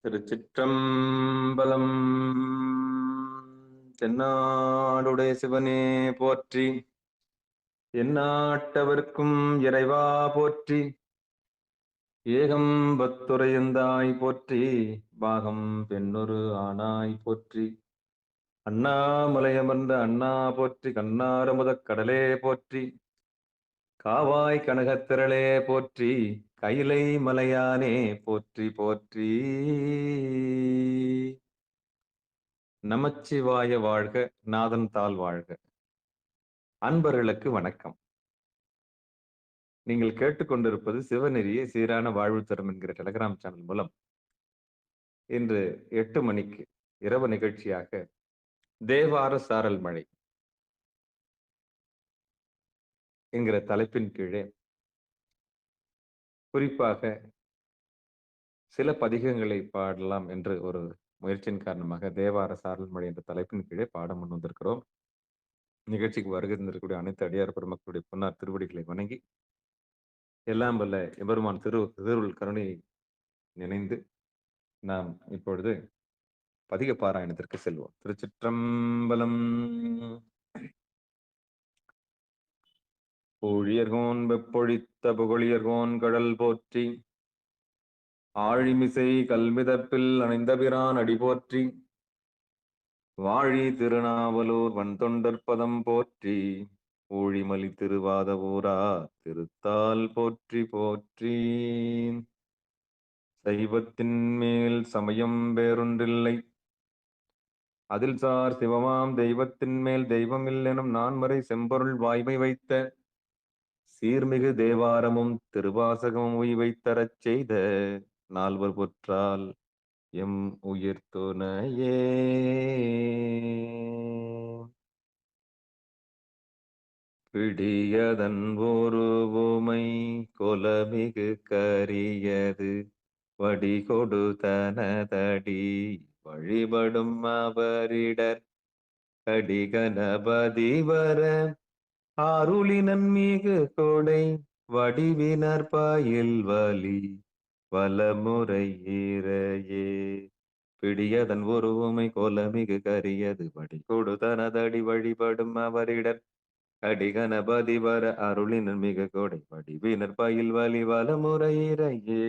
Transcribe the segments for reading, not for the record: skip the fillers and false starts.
திருச்சிற்றம்பலம். தென்னாடுடைய சிவனே போற்றி, எந்நாட்டவர்க்கும் இறைவா போற்றி, ஏகம்பத்துரையந்தாய் போற்றி, பாகம் பெண்ணொரு ஆனாய் போற்றி, அண்ணாமலையமர்ந்த அண்ணா போற்றி, கண்ணாரமுதக் கடலே போற்றி, காவாய் கனகத்திரளே போற்றி, கைலை மலையானே போற்றி போற்றி. நமச்சிவாய வாழ்க, நாதன் தாள் வாழ்க. அன்பர்களுக்கு வணக்கம். நீங்கள் கேட்டுக்கொண்டிருப்பது சிவநெறியே சீரான வாழ்வு தரும் என்கிற டெலிகிராம் சேனல் மூலம் இன்று 8 மணிக்கு இரவு நிகழ்ச்சியாக தேவார சாரல் மழை என்கிற தலைப்பின் கீழே குறிப்பாக சில பதிகங்களை பாடலாம் என்று ஒரு முயற்சியின் காரணமாக தேவார சாரல் மழை என்ற தலைப்பின் கீழே பாட முன் வந்திருக்கிறோம். நிகழ்ச்சிக்கு வருகை தந்திருக்கக்கூடிய அனைத்து அடியார் பெருமக்களுடைய பொன்னார் திருவடிகளை வணங்கி எல்லாம் வல்ல எபெருமான் திருவுள் கருணையை நினைந்து நாம் இப்பொழுது பதிக பாராயணத்திற்கு செல்வோம். திருச்சிற்றம்பலம். பொழியர்கோன் வெப்பொழித்த புகழியர்கோன் கடல் போற்றி, ஆழிமிசை கல்மிதப்பில் அணைந்தபிரான் அடி போற்றி, வாழி திருநாவலூர் வன்தொண்டற்பதம் போற்றி, ஊழிமலி திருவாத ஊரா திருத்தால் போற்றி போற்றி. சைவத்தின் மேல் சமயம் வேறொன்றில்லை, அதில் சார் சிவமாம் தெய்வத்தின் மேல் தெய்வம் இல்லெனும் நான்மறை செம்பொருள் வாய்மை வைத்த சீர்மிகு தேவாரமும் திருவாசகமும் உய்வைத்தரச் செய்த நால்வர் பொற்றால் எம் உயிர் துணையே. பிடியதன் ஒருவுமை கொலமிகு கரியது வடிகொடு தனதடி வழிபடும் அவரிடர் கடிகணபதி வர அருளினன் மிகு கொடை வடிவினர் பயில் வலி வலமுறை இறையே. பிடியதன் ஒருவுமை கொலமிகு கரியது வடிகொடு தனதடி வழிபடும் அவரிடர் கடிகணபதி வர அருளினன் மிகு கொடை வடிவினர் பயில் வலி வலமுறை இறையே.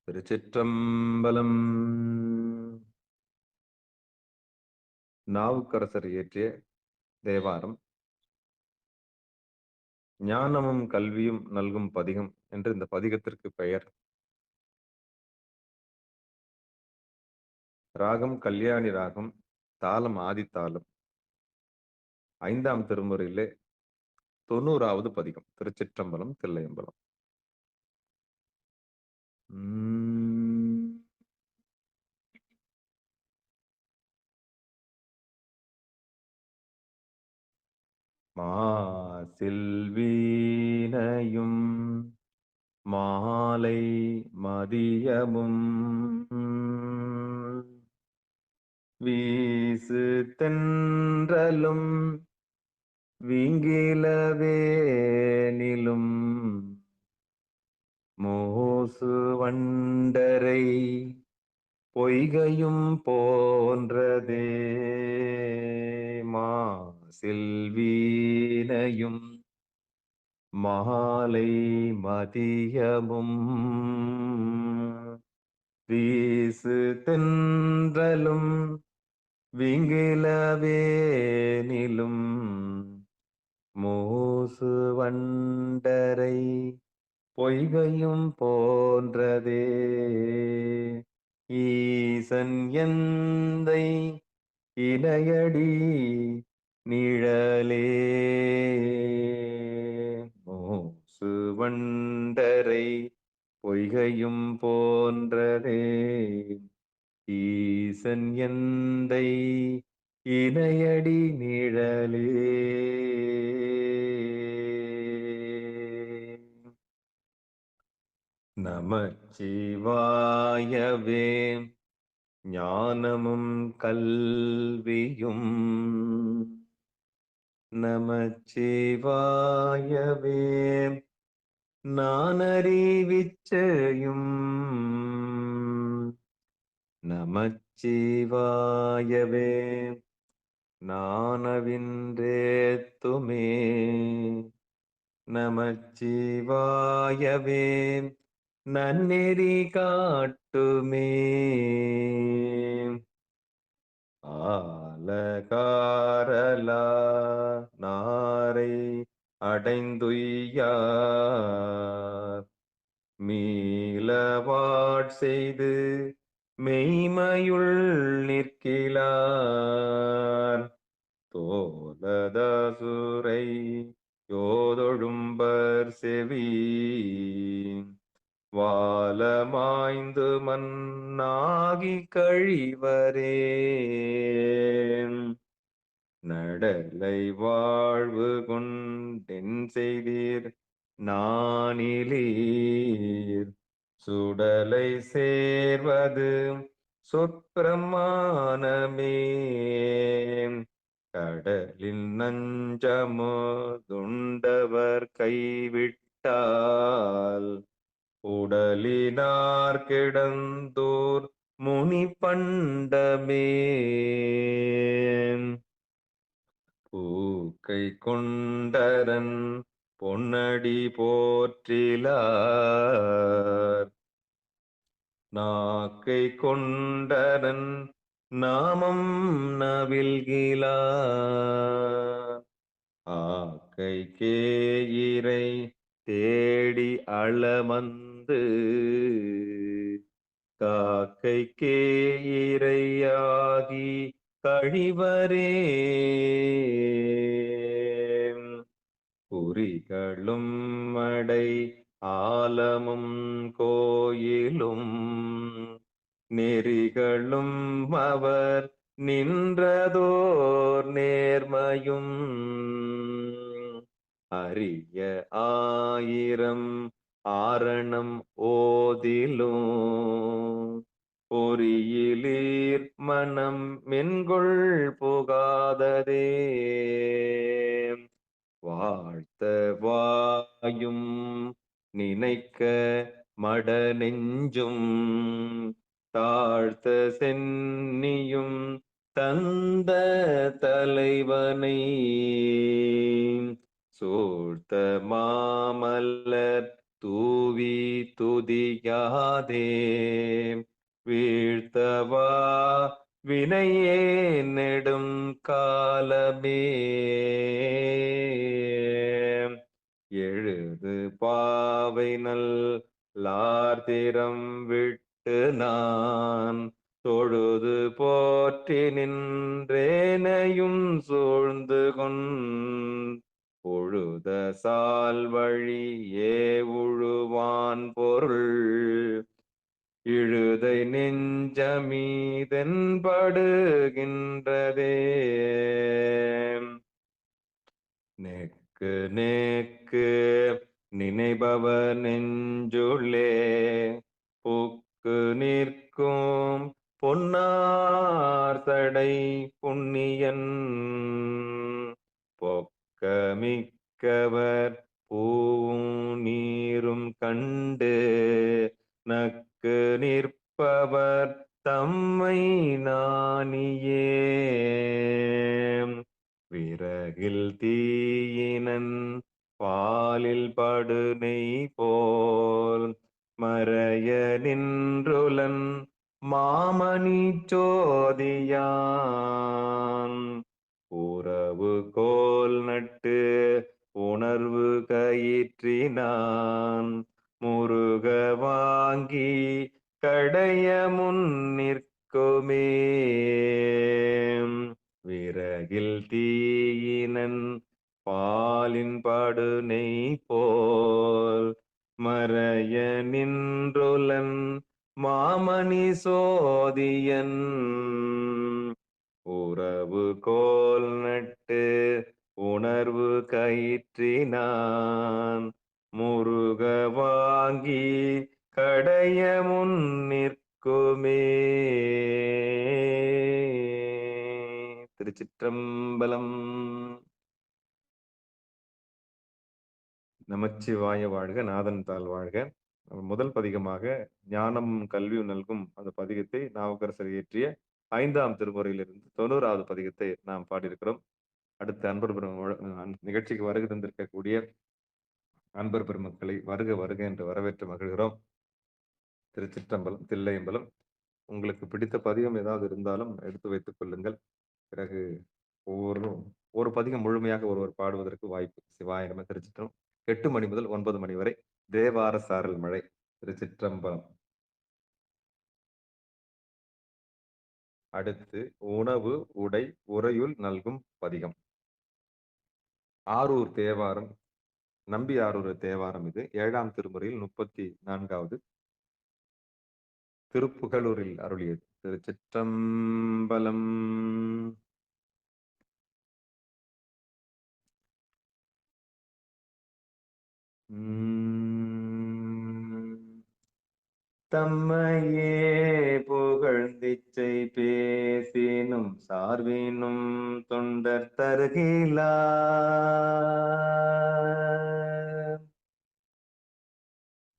திருச்சிற்றம்பலம். நாவுக்கரசர் இயற்றிய தேவாரம் ஞானமும் கல்வியும் நல்கும் பதிகம் என்று இந்த பதிகத்திற்கு பெயர். ராகம் கல்யாணி ராகம், தாளம் ஆதித்தாளம். 5ஆம் திருமுறையிலே 90வது பதிகம். திருச்சிற்றம்பலம் தில்லையம்பலம். மாசில்வீனையும் மாலை மதியமும் வீசு தென்றலும் வீங்கிலவேனிலும் மோசு வண்டரை பொய்கையும் போன்றதே. மாசில்வீனையும் மாலை மதியமும் வீசு தென்றலும் வீங்கிலவேனிலும் மூசு வண்டரை பொய்கையும் போன்றதே. ஈசன் எந்தை இணையடி நிழலே மூசு வண்டரை பொய்கையும் போன்றதே. ஈசன் எந்தை இணையடி நிழலே. நமச்சிவாயவே ஞானமும் கல்வியும் நமச்சிவாயவே. நான் அறிவிச்சையும் நமச்சிவாயவே. நானவின்றேத்துமே நமச்சிவாயவே. நன்னெறி காட்டுமே ஆலகாரலா நாரை அடைந்துய்யார் மீளவாட் செய்து மெய்மையுள் நிற்கிலார் தோலதசுரை யோதொழும்பர் செவி வாலமாய்ந்து மண்ணாகி கழிவரே நடலை வாழ்வு கொண்டென் செய்தீர் நானிலீர் சுடலை சேர்வது சொற்பிரமாணமே கடலில் நஞ்சமுதுண்டவர் கைவிட்டால் உடலினார் கிடந்தோர் முனி பண்டமே பூக்கை கொண்டரன் பொன்னடி போற்றிலார் நாக்கை கொண்டரன் நாமம் நவில்கிலார் ஆக்கை கேயிரை தேடி அளமந்து காக்கை கேயிரையாகி கழிவரே குறிகளும் மடை ஆலமும் கோயிலும் நெறிகளும் அவர் நின்றதோர் நேர்மையும் அரிய ஆயிரம் ஆரணம் ஓதிலும் பொறியிலீர் மனம் மென்கொள் புகாததே வாழ்த்த வாயும் நினைக்க மட நெஞ்சும் தாழ்த்த சென்னியும் தந்த தலைவனை சூழ்த்த மாமல்லர் தூவி துதியாதே வீழ்த்தவா வினையே நெடும் காலமே எழுது பாவை நல்லார்திரம் விட்டு நான் தொழுது போற்றி நின்றேனையும் சூழ்ந்து பொழுத சால் வழியே உழுவான் பொருள் இழுதை நெஞ்சமீதென்படுகின்றதே நேக்கு நேக்கு நினைபவர் நெஞ்சுள்ளே புக்கு நிற்கும் பொன்னார் தடை புண்ணியன் பொக்கமிக்கவர் பூவும் நீரும் கண்டு நக்கு நிற்பவர் தம்மை நாணியே விறகில் தீயினன் பாலில் படுனை போல் மறைய நின்றுலன் மாமணி சோதியான் உறவு கோல் நட்டு உணர்வு கயிற்றினான் முருக வாங்கி கடைய முன் நிற்குமே விறகில் தீயினன் பாலின் படுனை போல் மறைய நின்றுலன் மாமணி சோதியன் உறவு கோல் நட்டு உணர்வு கயிற்றினான் முருக வாங்கி கடைய முன் நிற்குமே. திருச்சிற்றம்பலம். நமச்சிவாய வாழ்க, நாதன் தாள் வாழ்க. முதல் பதிகமாக ஞானம் கல்வியும் நல்கும் அந்த பதிகத்தை நாவுக்கரசர் இயற்றிய 5ஆம் திருமுறையிலிருந்து 90வது பதிகத்தை நாம் பாடியிருக்கிறோம். அடுத்த அன்பர் நிகழ்ச்சிக்கு வருகை தந்திருக்கக்கூடிய அன்பர் பெருமக்களை வருக வருக என்று வரவேற்று மகிழ்கிறோம். திருச்சிற்றம்பலம், தில்லையம்பலம். உங்களுக்கு பிடித்த பதிகம் ஏதாவது இருந்தாலும் எடுத்து வைத்துக் கொள்ளுங்கள். பிறகு ஒவ்வொருவரும் ஒரு பதிகம் முழுமையாக ஒருவர் பாடுவதற்கு வாய்ப்பு. சிவாய நம. திருச்சிற்றம்பலம். 8 மணி முதல் 9 மணி வரை தேவார சாரல் மழை. திருச்சிற்றம்பலம். அடுத்து உணவு உடை உறையுள் நல்கும் பதிகம். ஆரூர் தேவாரம், நம்பி ஆரூர் தேவாரம். இது 7ஆம் திருமுறையில் 34வது திருப்புகலூரில் அருளியது. திருச்சிற்றம்பலம். தம்மையே புகழ்ந்திச்சை பேசினும் சார்பினும் தொண்டர் தருகிலா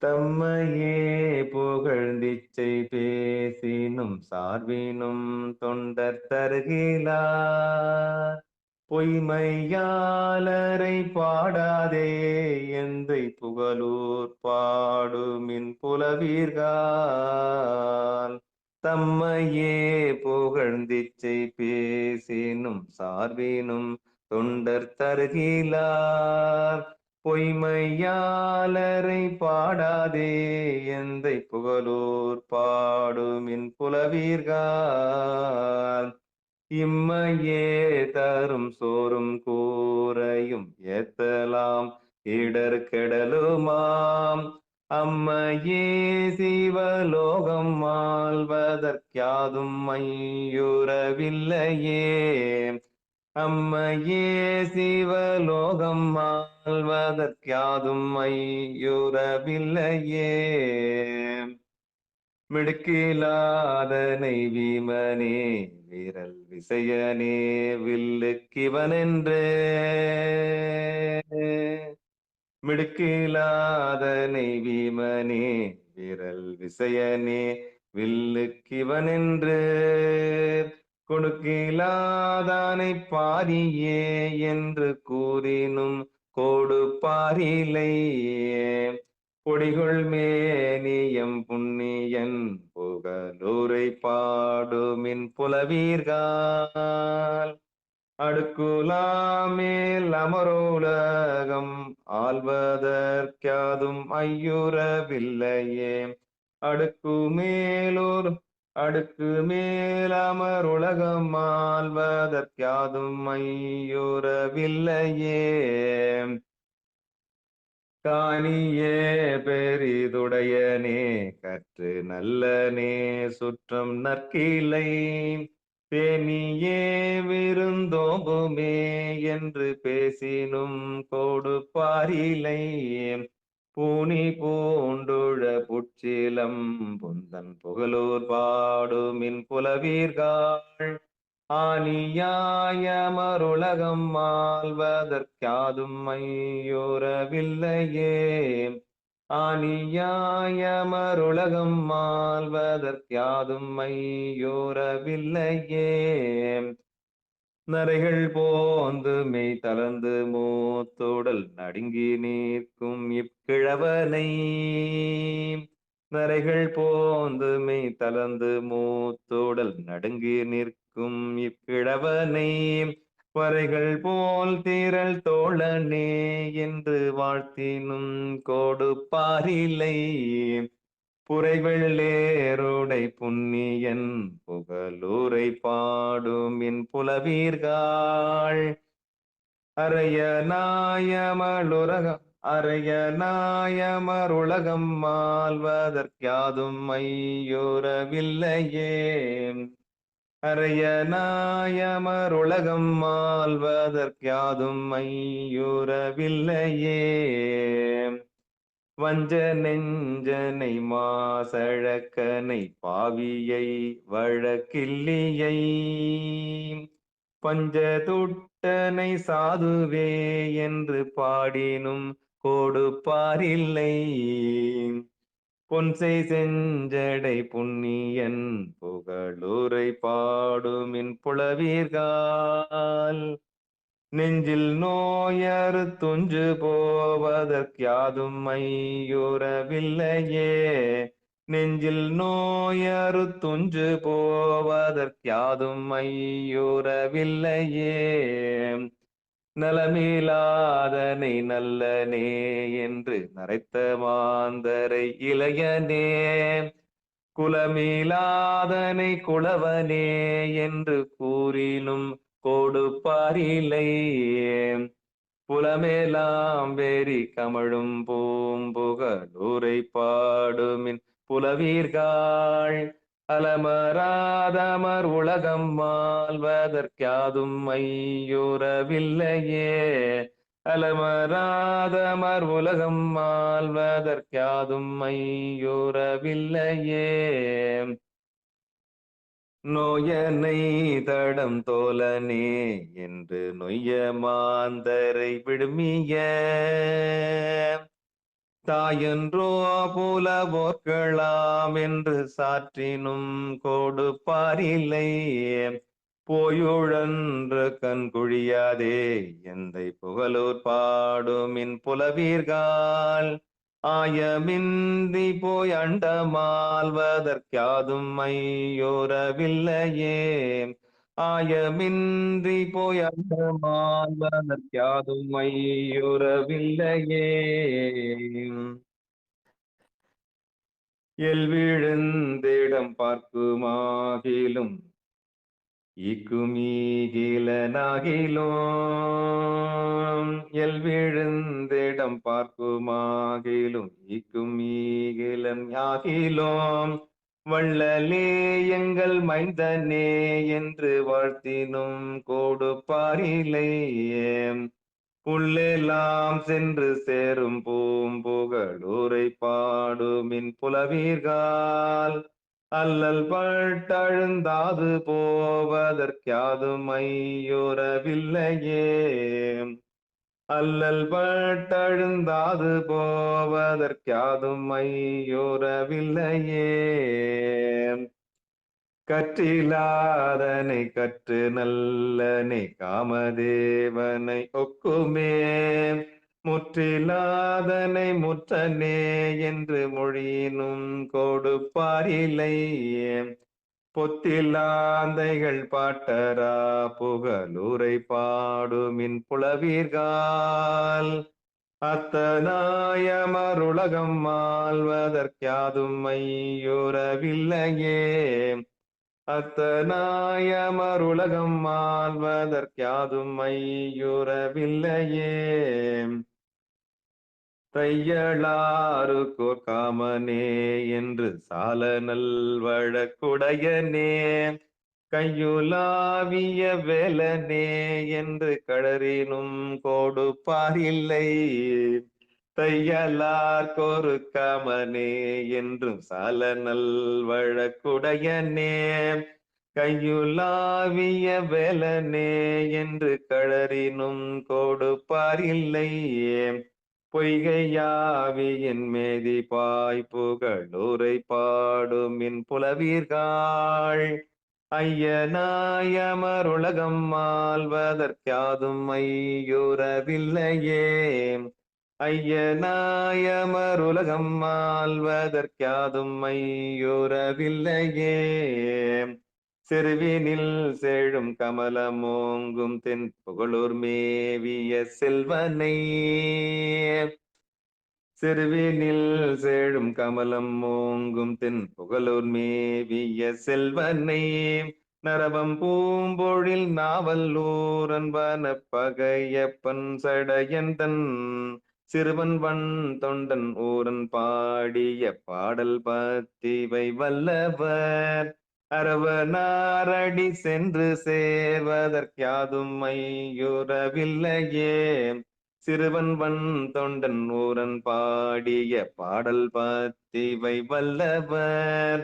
தம்மையே புகழ்ந்திச்சை பேசினும் சார்பினும் தொண்டர் தருகிலா பொய்மையாளரை பாடாதே எந்தை புகழூர் பாடுமின் புலவீர்கள் தம்மையே புகழ்ந்திச்சை பேசினும் சார்பினும் தொண்டர் தருகிலார் பொய்மையாளரை பாடாதே எந்தை புகழூர் பாடுமின் புலவீர்கள் இம்மையே தரும் சோறும் கூரையும் ஏத்தலாம் இடர் கெடலுமாம் அம்மையே சிவலோகம் ஆள்வதற்காதும் ஐயுறவில்லையே அம்மையே சிவலோகம் ஆள்வதற்காதும் ஐயுறவில்லையே மிடுக்கிலாதனை வீமனே விரல் விசையனே வில்லுக்கிவனென்றே மிடுக்கிலாதனை வீமனே விரல் விசையனே வில்லுக்கிவனென்று கொடுக்கிலாதானை பாரியே என்று கூறினும் கோடுபாரிலை பொடிகொள் மேனியம் புண்ணியன் புகழூரை பாடுமின் புலவீர்கள் அடுக்குலாமேல் அமரோலகம் ஆள்வதற்காதும் ஐயுறவில்லையே அடுக்கு மேலமருலகம் ஆள்வதற்காதும் ஐயுறவில்லையே காணியே பெரிதுடையனே கற்று நல்லனே சுற்றம் நற்கிலை தேனியே விருந்தோம்புமே என்று பேசினும் கோடுபாரிலை பூனி பூண்டுழ புற்றிலம் புந்தன் புகழூர் பாடுமின் புலவீர்கள் ஆனியாயமருலகம் ஆள்வதற்காதும் ஐயுறவில்லையே ஆனியாயமருலகம் ஆள்வதற்காதும் ஐயுறவில்லையே நரைகள் போந்து மெய் தளர்ந்து மூத்துடல் நடுங்கி நிற்கும் இக்கிழவனை நரைகள் போந்து மெய் தளர்ந்து மூத்துடல் நடுங்கி நிற்கும் இக்கிழவனை வரைகள் போல் திரள் தோழனே என்று வாழ்த்தினும் கோடுபாரிலை புரைவெள்ளேருடை புண்ணியன் புகழூரை பாடுமின் புலவீர்கள் அறைய நாயமருலகம் ஆள்வதற்காதும் ஐயுறவில்லையே அறைய நாயமருலகம் ஆள்வதற்காதும் ஐயுறவில்லையே வஞ்ச நெஞ்சனை மாசழக்கனை பாவியை வழக்கில்லியை பஞ்சதுட்டனை சாதுவே என்று பாடினும் கொடுப்பாரில்லை. பொன்செய் செஞ்சடை புண்ணியன் புகழுரை பாடுமின் புலவீர்கால். நெஞ்சில் நோயறு துஞ்சு போவதற்கியாதும் மையுறவில்லையே. நெஞ்சில் நோயறு துஞ்சு போவதற்கியாதும் மையுறவில்லையே. நலமிலாதனை நல்லனே என்று நரைத்த மாந்தரை இளையனே. குலமிலாதனை குளவனே என்று கூறினும் கொடுப்பாரில்லை. புலமேலாம் வேரி கமழும் பூம்புகழூரை பாடுமின் புலவீர்காள். அலமராதமர் உலகம் மாள்வதற்காதும் மையுறவில்லையே. அலமராதமர் உலகம் மாள்வதற்காதும் மையுறவில்லையே. நோயனை தடம் தோலனே என்று நொய்ய மாந்தரை விடுமிய. தாயன்றோ புலவோர்க்கலாம் என்று சாற்றினும் கொடுப்பாரில்லை. போயுழன்று கண்குழியாதே எந்தை புகழூர் பாடுமின் புலவீர்கால். ஆயமின்றி போய் அண்டமாள்வதற்காதும் மையுறவில்லையே. ஆயமின்றி போய் அண்டமாள்வதற்காதும் மையுறவில்லையே. எல்விழுந்திடம் பார்க்குமாகிலும் ஈக்குமீகிலனாகிலும். எல்விழுந்திடம் பார்க்குமாகிலும் ஈக்குமீகிலன் ஆகிலும். வள்ளலே எங்கள் மைந்தனே என்று வாழ்த்தினும் கொடுப்பாரில்லை. புள்ளெல்லாம் சென்று சேரும் பூம்புகழூரை பாடுமின் புலவீர்கால். அல்லல் பட்டழுந்தாது போவதற்காதும் மையுறவில்லையே. அல்லல் பட்டழுந்தாது போவதற்காதும் மையுறவில்லையே. கற்றிலாதனை கற்று நல்லனை காமதேவனை ஒக்குமே. முற்றிலாதனை முற்றனே என்று மொழியினும் கொடுப்பாரில்லை. பொத்திலாந்தைகள் பாட்டரா புகழூரை பாடுமின் புலவீர்கால். அத்தனாயமருலகம் மாள்வதற்காதும் மையுறவில்லையே. அத்தனாயமருலகம் மாள்வதற்காதும் மையுறவில்லையே. தையளாருக்கோர் காமனே என்று சால நல்வழக்குடையனே. கையுலாவிய வேலனே என்று கடறினும் கொடுப்பாரில்லை. தையலார்க்கொரு காமனே என்றும் சால நல்வழக்குடையனே. கையுலாவிய வேலனே என்று கடறினும் கொடுப்பாரில்லை. பொய்கையாவியின் மேதி பாய் புகழூரை பாடுமின் புலவீர்காள். ஐயனாயமருலகம் மாள்வதற்காதும் மையுறவில்லையே. ஐயனாயமருலகம் மாள்வதற்காதும் மையுறவில்லையே. செருவினில் செழும் கமலமோங்கும் தென் புகழூர் மேவிய செல்வனை. செருவினில் செழும் கமலம் மோங்கும் தென் புகழூர் மேவிய செல்வனை. நரவம் பூம்பொழில் நாவல்லூரன்பன பகையப்பன் சடையந்தன். சிறுவன் வன் தொண்டன் ஊரன் பாடிய பாடல் பத்திவை வல்லவர். அரவனாரடி சென்று சேர்வதற்காதும் மையுறவில்லையே. சிறுவன் வன் தொண்டன் ஊரன் பாடிய பாடல் பத்திவை வல்லவர்.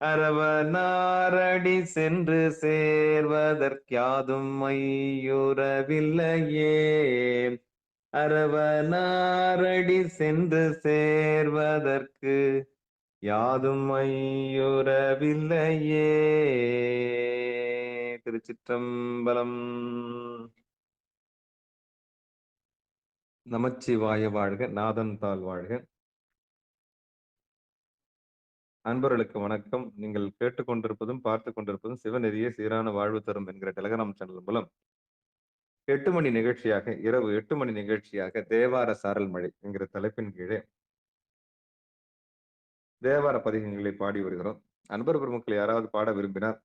அரவனாரடி சென்று சேர்வதற்காதும் மையுறவில்லையே. அரவனாரடி சென்று சேர்வதற்கு யாதும் ஐயுறவில்லையே. திருச்சிற்றம்பலம். நமச்சிவாய வாழ்க, நாதன் தாள் வாழ்க. அன்பர்களுக்கு வணக்கம். நீங்கள் கேட்டுக்கொண்டிருப்பதும் பார்த்து கொண்டிருப்பதும் சிவநெறிய சீரான வாழ்வு தரும் என்கிற டெலகிராம் சேனல் மூலம் 8 மணி நிகழ்ச்சியாக, இரவு 8 மணி நிகழ்ச்சியாக தேவார சாரல் மழை என்கிற தலைப்பின் கீழே தேவார பதிகங்களை பாடி வருகிறோம். அன்பர் பெருமக்கள் யாராவது பாட விரும்பினார்,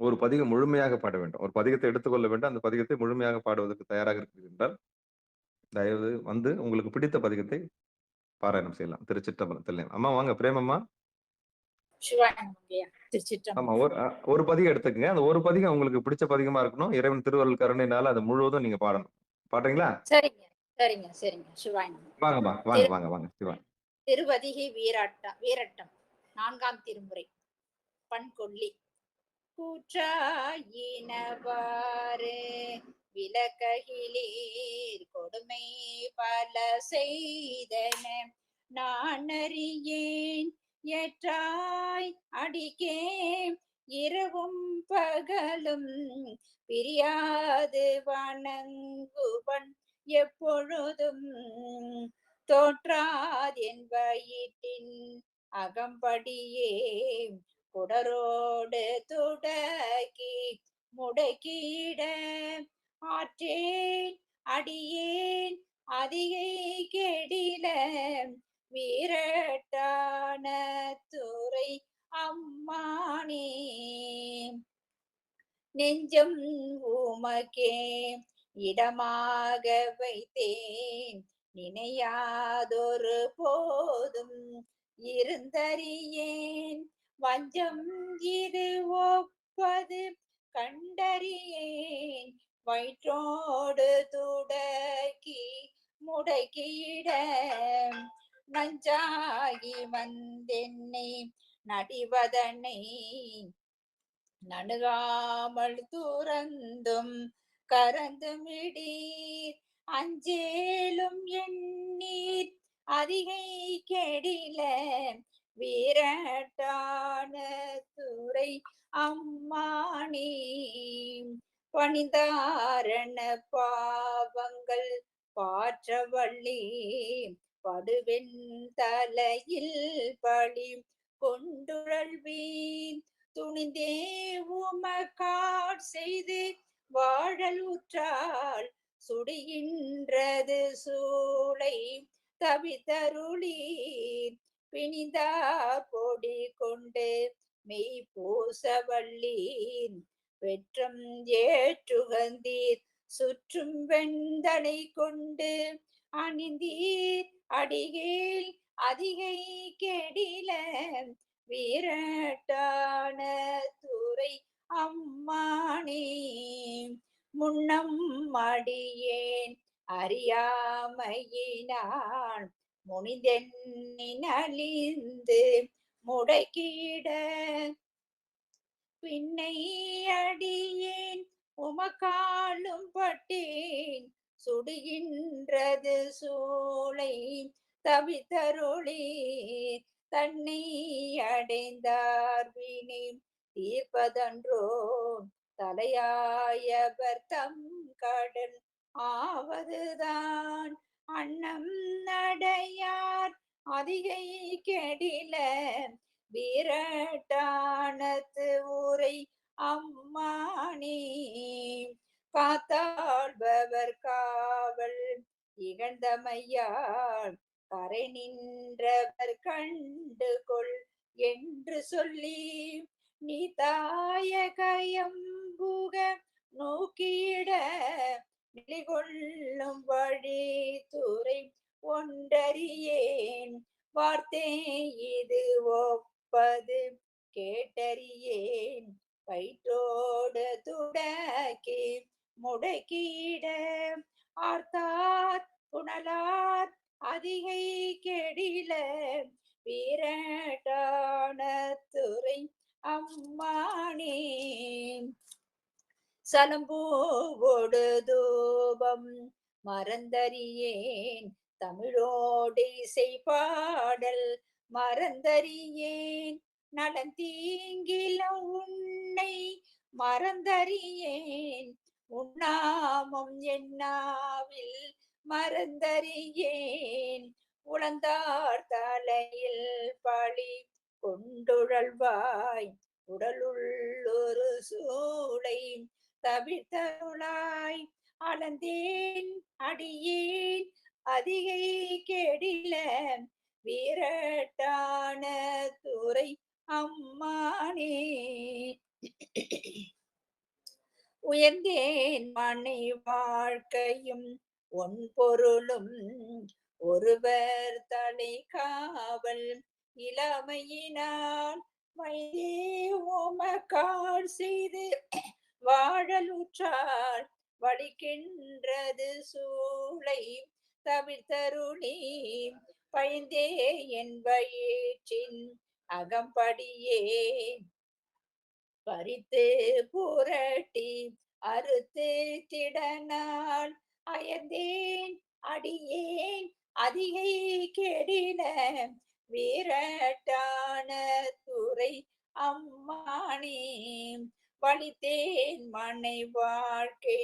ஒரு பதிகம் முழுமையாக பாட வேண்டும், ஒரு பதிகத்தை எடுத்துக்கொள்ள வேண்டும், அந்த பதிகத்தை முழுமையாக பாடுவதற்கு தயாராக இருக்கிறீர்கள் என்றால் தயவு வந்து உங்களுக்கு பிடித்த பதிகத்தை பாராயணம் செய்யலாம். திருச்சிற்றம்பலத்தில் அம்மா வாங்க, பிரேமம்மா. ஆமா, ஒரு பதிகம் எடுத்துக்கங்க. அந்த ஒரு பதிகம் உங்களுக்கு பிடிச்ச பதிகமா இருக்கணும். இறைவன் திருவருள் கருணையினால அது முழுவதும் நீங்க பாடணும். பாடுறீங்களா? சரிங்க சரிங்க சரிங்க. சிவாயனம். வாங்கம்மா, வாங்க வாங்க வாங்க. சிவாய். திருவதிகை வீரட்டம் 4ஆம் திருமுறை. பண்கொல்லி. கூற்றாயினவாறு விலக்ககிலீர் கொடுமை பல செய்தன நான் அறியேன் ஏற்றாய் அடிக்கே இரவும் பகலும் பிரியாது வணங்குவன் எப்பொழுதும் தோற்றாது என் வயிற்றின் அகம்படியே குடரோடு துடக்கி முடக்கிட ஆற்றேன் அடியேன் அதிகை கெடில வீரட்டான துறை அம்மானே. நெஞ்சம் உமக்கே இடமாக வைத்தேன் நினையாதொரு போதும் இருந்தறியேன் வஞ்சம் இது ஒப்பது கண்டறியேன் வயிற்றோடு துடக்கி முடக்கிட நஞ்சாகி வந்தென்னை நடிவதனை நணுகாமல் துறந்தும் கரந்தும் இடீர் அஞ்சேலும் எண்ணீர் அதிகை கெடில வீரட்டான துறை அம்மானே. பணிந்தாரண பாவங்கள் பாற்றவள்ளி படுவெண் தலையில் பழி கொண்டுழல்வீன் துணிந்தே உமக்காட் செய்து வாழல் உற்றால் சுடுகின்றது சூளை தவித்தருளீர் பிணிந்தார் பொடி கொண்டு மெய் பூசவள்ளீர் வெற்றம் ஏற்றுகந்தீர் சுற்றும் வெண்தலை கொண்டு அணிந்தீர் அடிகேல் அதிகை கெடில வீரட்டான துறை அம்மானே. முன்னம் அடியேன் அறியாமையினான் முனிதென்னின் அழிந்து முடக்கிட பின்னை அடியேன் உமக்காலும் பட்டேன் சுடுகின்றது சூளை தவித்தருளி தன்னை அடைந்தார் வினை தீர்ப்பதன்றோ தலையாயவர் தம் கடன் ஆவதுதான் அன்னம் நடையார் அதிகை கெடில வீரட்டானத்து ஊரை அம்மானே. காத்தாள்பவர் காவல் இகழ்ந்தமையால் கரை நின்றவர் கண்டு கொள் என்று சொல்லி நீ தாய கயம்புக நோக்கிட நிலைகொள்ளும் வழி துறை ஒன்றறியேன் வார்த்தை இது ஒப்பது கேட்டறியேன் வயிற்றோடு துடக்கி முடக்கிட ஆர்த்தார் புனலார் அதிகை கெடில வீரட்டான துறை அம்மானே. சலம்பூவோடு தூபம் மறந்தறியேன் தமிழோடு இசை பாடல் மறந்தறியேன் நலந்தீங்கில உன்னை மறந்தறியேன் உண்ணாமம் என்னாவில் மறந்தறியேன் உளந்தார் தலையில் பழி கொண்டுழல்வாய் உடலுள்ளொரு சூளை தவிர்த்தருளாய் அளந்தேன் அடியேன் அதிகை கெடில வீரட்டான துறை அம்மானே. உயர்ந்தேன் மனை வாழ்க்கையும் ஒன் பொருளும் ஒருவர் தலை காவல் இளமையினால் வைதே உமக்கால் செய்து வாழலுற்றால் வலிக்கின்றது சூளை தவிர்த்தருளி பயந்தே என் வயிற்றின் அகம்படியே பறித்து புரட்டி அறுத்து திடனால் அயர்ந்தேன் அடியேன் அதிகை கெடில வீரட்டான துறை அம்மானே. வலித்தேன் மனை வாழ்க்கை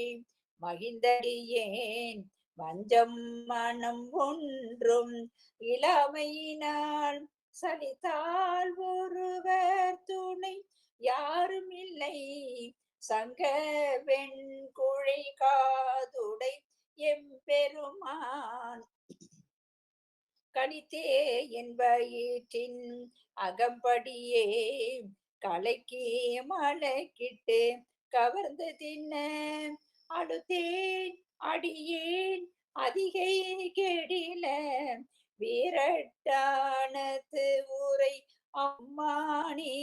மகிழ்ந்தடியேன் வஞ்சம் மனம் ஒன்றும் இளமையினால் சலித்தால் ஒருவர் துணை யாரும் இல்லை சங்க வெண்குழை காதுடை எம்பெருமான் கலித்தே என் வயிற்றின் அகம்படியே கலைக்கி மலைக்கிட்டு கவர்ந்து தின்ன அழுத்தேன் அடியேன் அதிகை கெடில வீரட்டானத்து ஊரை அம்மானே.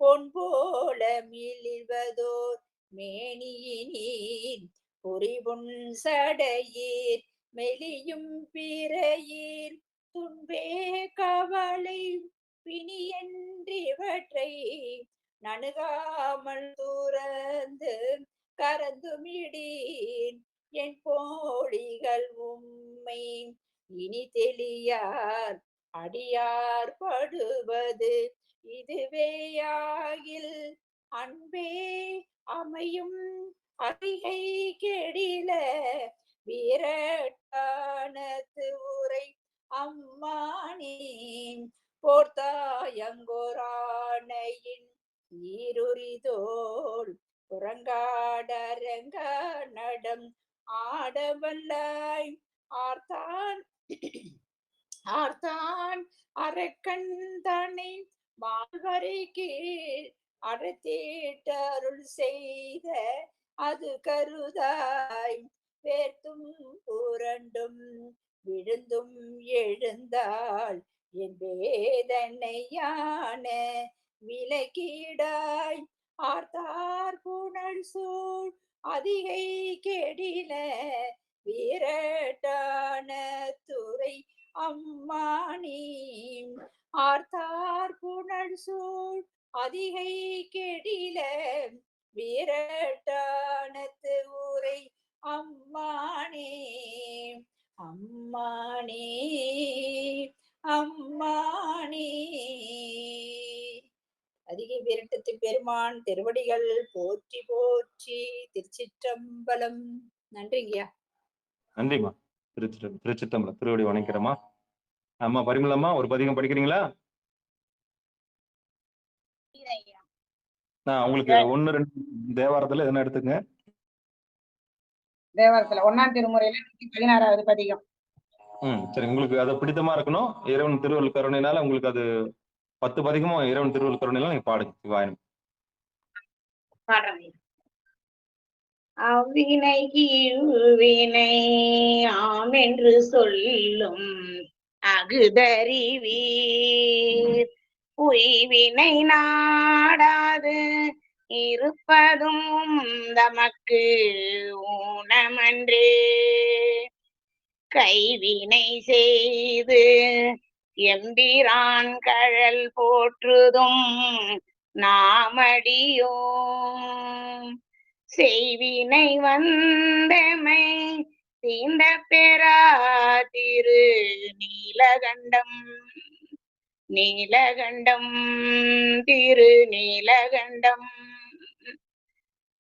பொன் போல மிளிர்வதோர் மேனியினீர் புரிவுன் சடையீர் மெலியும் பிறையீர் துன்பே கவலை பிணியன்றிவற்றை நணுகாமல் துறந்து கரந்துமிடீர் என் போலிகள் உம்மை இனி தெளியார் அடியார் படுவது இதுவேயாகில் அன்பே அமையும் அதிகை கெடில வீரட்டானத்து ஊரை அம்மானே. போர்த்தாயங்கோரானையின் ஈருரிதோல் புறங்காடரங்க நடம் ஆடவல்லாய் ஆர்த்தான் ஆர்த்தான் அரக்கன் தன்னை மால்வரை கீழ் அறத்தீட்டருள் செய்த அது கருதாய் வேர்த்தும் புரண்டும் விழுந்தும் எழுந்தாள் என் வேதனையான விலகிடாய் ஆர்த்தார் புனல் சூழ் அதிகை கெடில வீரட்டான துறை அம்மானே. ஆர்த்தார் புனல் சூழ் அதிகை கெடில வீரட்டானத்து ஊரை அம்மானே. அம்மானே அம்மானே. அதிகை வீரட்டத்து பெருமான் திருவடிகள் போற்றி போற்றி. திருச்சிற்றம்பலம். நன்றிங்கய்யா. நன்றிம்மா. திருச்சிற்றம்பலம். திருவடி வணங்கிறோமா. அம்மா பரிமளம்மா, ஒரு பதிகம் படிக்கிறீங்களா? உங்களுக்கு 1, 2 தேவாரத்துல எதனா எடுத்துங்க. தேவாரத்துல 1ஆம் திருமுறையில 16வது பதிகம். சரி, உங்களுக்கு அது பிடித்தமா இருக்கணும். இறைவன் திருவருள் கருணையினால உங்களுக்கு அது 10 பதிகமும் இறைவன் திருவருள் கருணையினால நீங்க பாடுங்க. சிவாயனம். அவ்வினை கீழ்வினை ஆம் என்று சொல்லும் அகுதறிவீர் உய்வினை நாடாது இருப்பதும் தமக்கு ஊனமன்றே. கைவினை செய்து எம்பிரான் கழல் போற்றுதும் நாமடியோம் செய்வினை வந்தமை தீண்ட பெறா திரு நீலகண்டம் நீலகண்டம் திரு நீலகண்டம்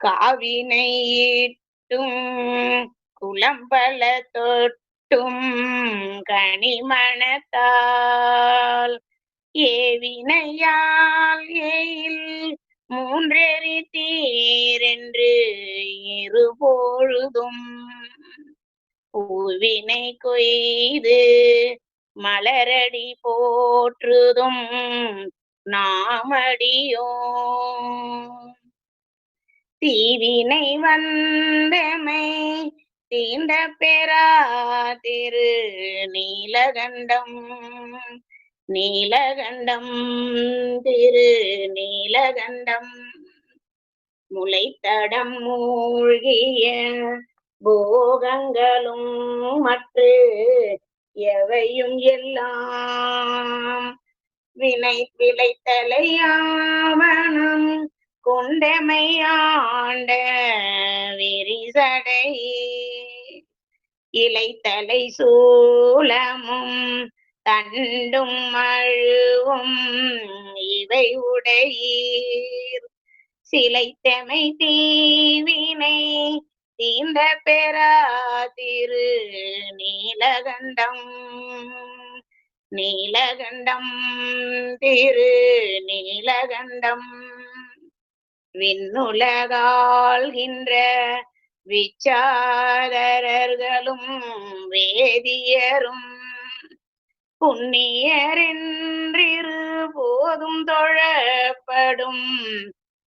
காவினை ஈட்டும் குளம்பல தொட்டும் கனிமணத்தால் ஏவினையால் எயில் மூன்றெறி தீரென்று இருபொழுதும் பூவினை கொய்து மலரடி போற்றுதும் நாமடியோ தீவினை வந்தமை தீண்ட பெறா திரு நீலகண்டம் நீலகண்டம் திரு நீலகண்டம் முளைத்தடம் மூழ்கிய போகங்களும் மற்ற எவையும் எல்லாம் விளைத்தலையாவனம் கொண்டமை ஆண்ட விரிசடை இலைத்தலை சூலமும் தண்டும் மழுவும் இவை உடையீர் சிலைத்தமை தீவினை தீண்ட பெறா திரு நீலகண்டம் நீலகண்டம் திரு நீலகண்டம் விண்ணுலகாள்கின்ற விச்சாதரர்களும் வேதியரும் புண்ணியரென்றிரு போதும் தொழப்படும்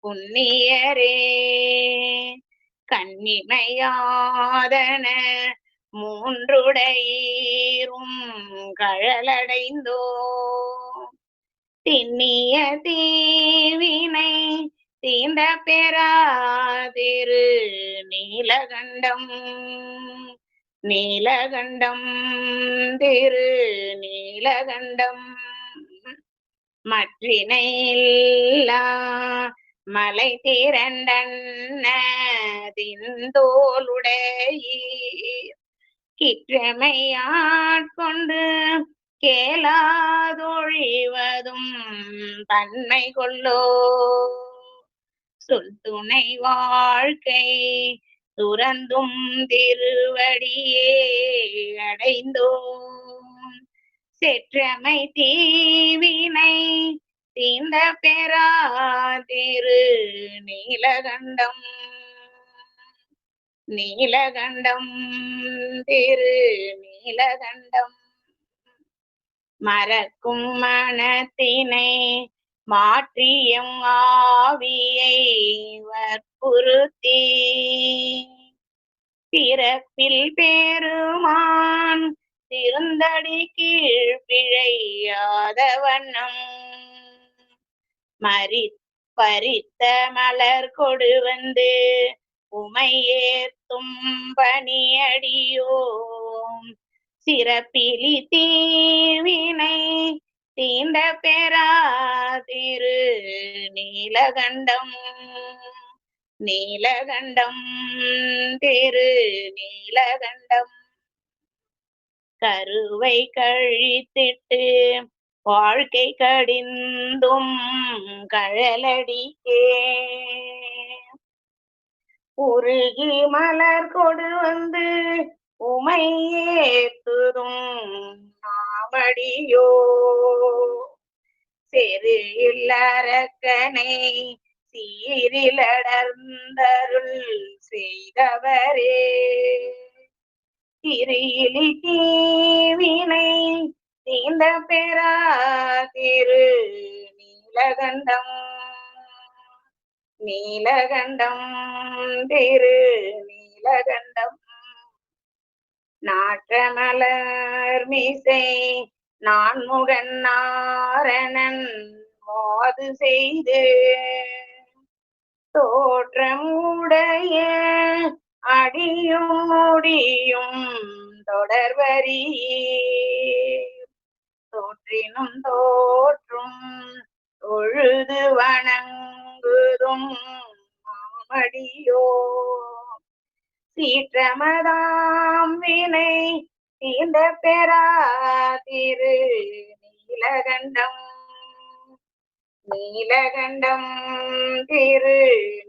புண்ணியரே கண்ணிமையாதன மூன்றுடையீரும் கழலடைந்தோ திண்ணிய தீவினை தீண்ட பெறா திரு நீலகண்டம் நீலகண்டம் திரு நீலகண்டம் மற்றினையில்லா மலை திரண்டன்ன தின்தோளுடையீர் கிற்றமையாட்கொண்டு கேளாதொழிவதும் தன்மை கொள்ளோ சொல் துணை வாழ்க்கை துறந்தும் திருவடியே அடைந்தோ செற்றமை தீவினை தீண்ட பெறா திரு நீலகண்டம் நீலகண்டம் திரு நீலகண்டம் மறக்கும் மனத்தினை மாற்றியம் ஆவியை வற்புறுத்தி பிறப்பில் பெருமான் திருந்தடி கீழ் பிழையாத வண்ணம் பறித்த மலர் கொடு வந்து உமை ஏத்தும் பணியடியோம் சிறப்பிலி தீவினை தீண்ட பெறா திரு நீலகண்டம் நீலகண்டம் திரு நீலகண்டம் கருவை கழித்திட்டு வாழ்க்கை கடிந்தும் கழலடிக்கே உருகி மலர் கொடு வந்து உமை ஏத்துதும் நாமடியோ செரு இல்லறக்கனை சீரிலடர்ந்தருள் செய்தவரே திரியிலி தீவினை தீண்ட பெறா திரு நீலகண்டம் நீலகண்டம் திரு நீலகண்டம் நாற்றமலர் மீசை நான்முகன் நாரணன் மோது செய்து தோற்றமுடைய அடியும் முடியும் தொடர்வரி தோற்றினும் தோற்றும் தொழுது வணங்குதும் மாமடியோ சீற்றமதாம் வினை தீர்ந்த பெறா திரு நீலகண்டம் நீலகண்டம் திரு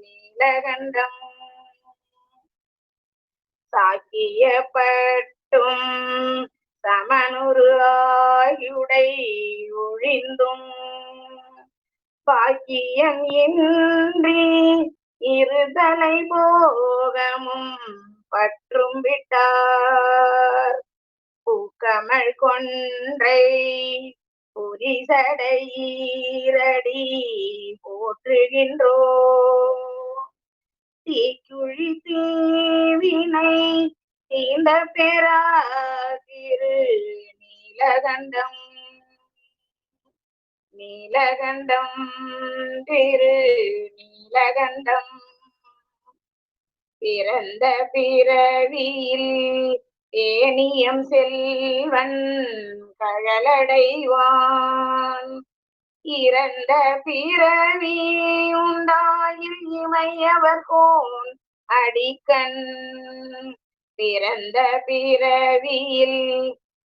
நீலகண்டம் சாக்கியப்பட்டும் சமனுரு ஆயுடை ஒழிந்தும் பாக்கியம் இன்றி இருதலை போகமும் பற்றும் விட்டார் பூக்கமல் கொன்றை புரிசடையீரடி போற்றுகின்றோ தீக்குழி தீவினை தீண்ட பெறா திரு நீலகண்டம் நீலகண்டம் திரு நீலகண்டம் பிறந்த பிறவியில் ஏனியம் செல்வன் கழலடைவான் இறந்த பிறவி உண்டாயில் இமையவர் கோன் அடிக்கண் பிறந்த பிறவியில்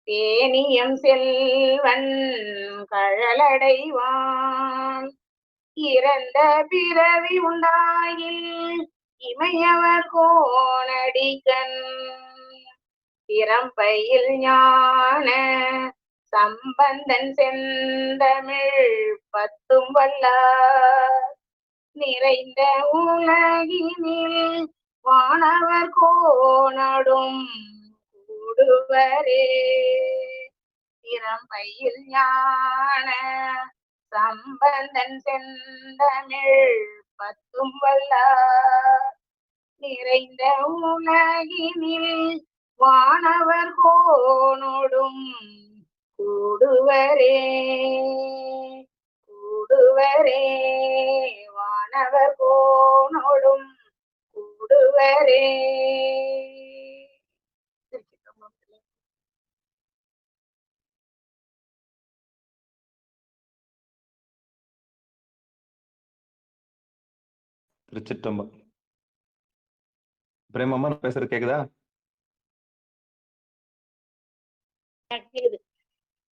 தேனியம் செல்வன் கழலடைவான் இறந்த பிறவி உண்டாயில் இமையவர் கோனடிக்கண் திறம்பையில் ஞான சம்பந்தன் செந்தமிழ் பத்தும் வல்லார் நிறைந்த உலகினில் வானவர் கோனடும் கூடுவரே திறம்பையில் ஞான சம்பந்தன் செந்தமிழ் பத்தும் வல்லார் நிறைந்த உலகினில் வானவர் கோனோடும் கூடுவரே கூடுவரே வானவர் கோனோடும் கூடுவரே. திருச்சிற்றம்பலம். பிரேமம்மா நான் பேசுறது கேக்குதா?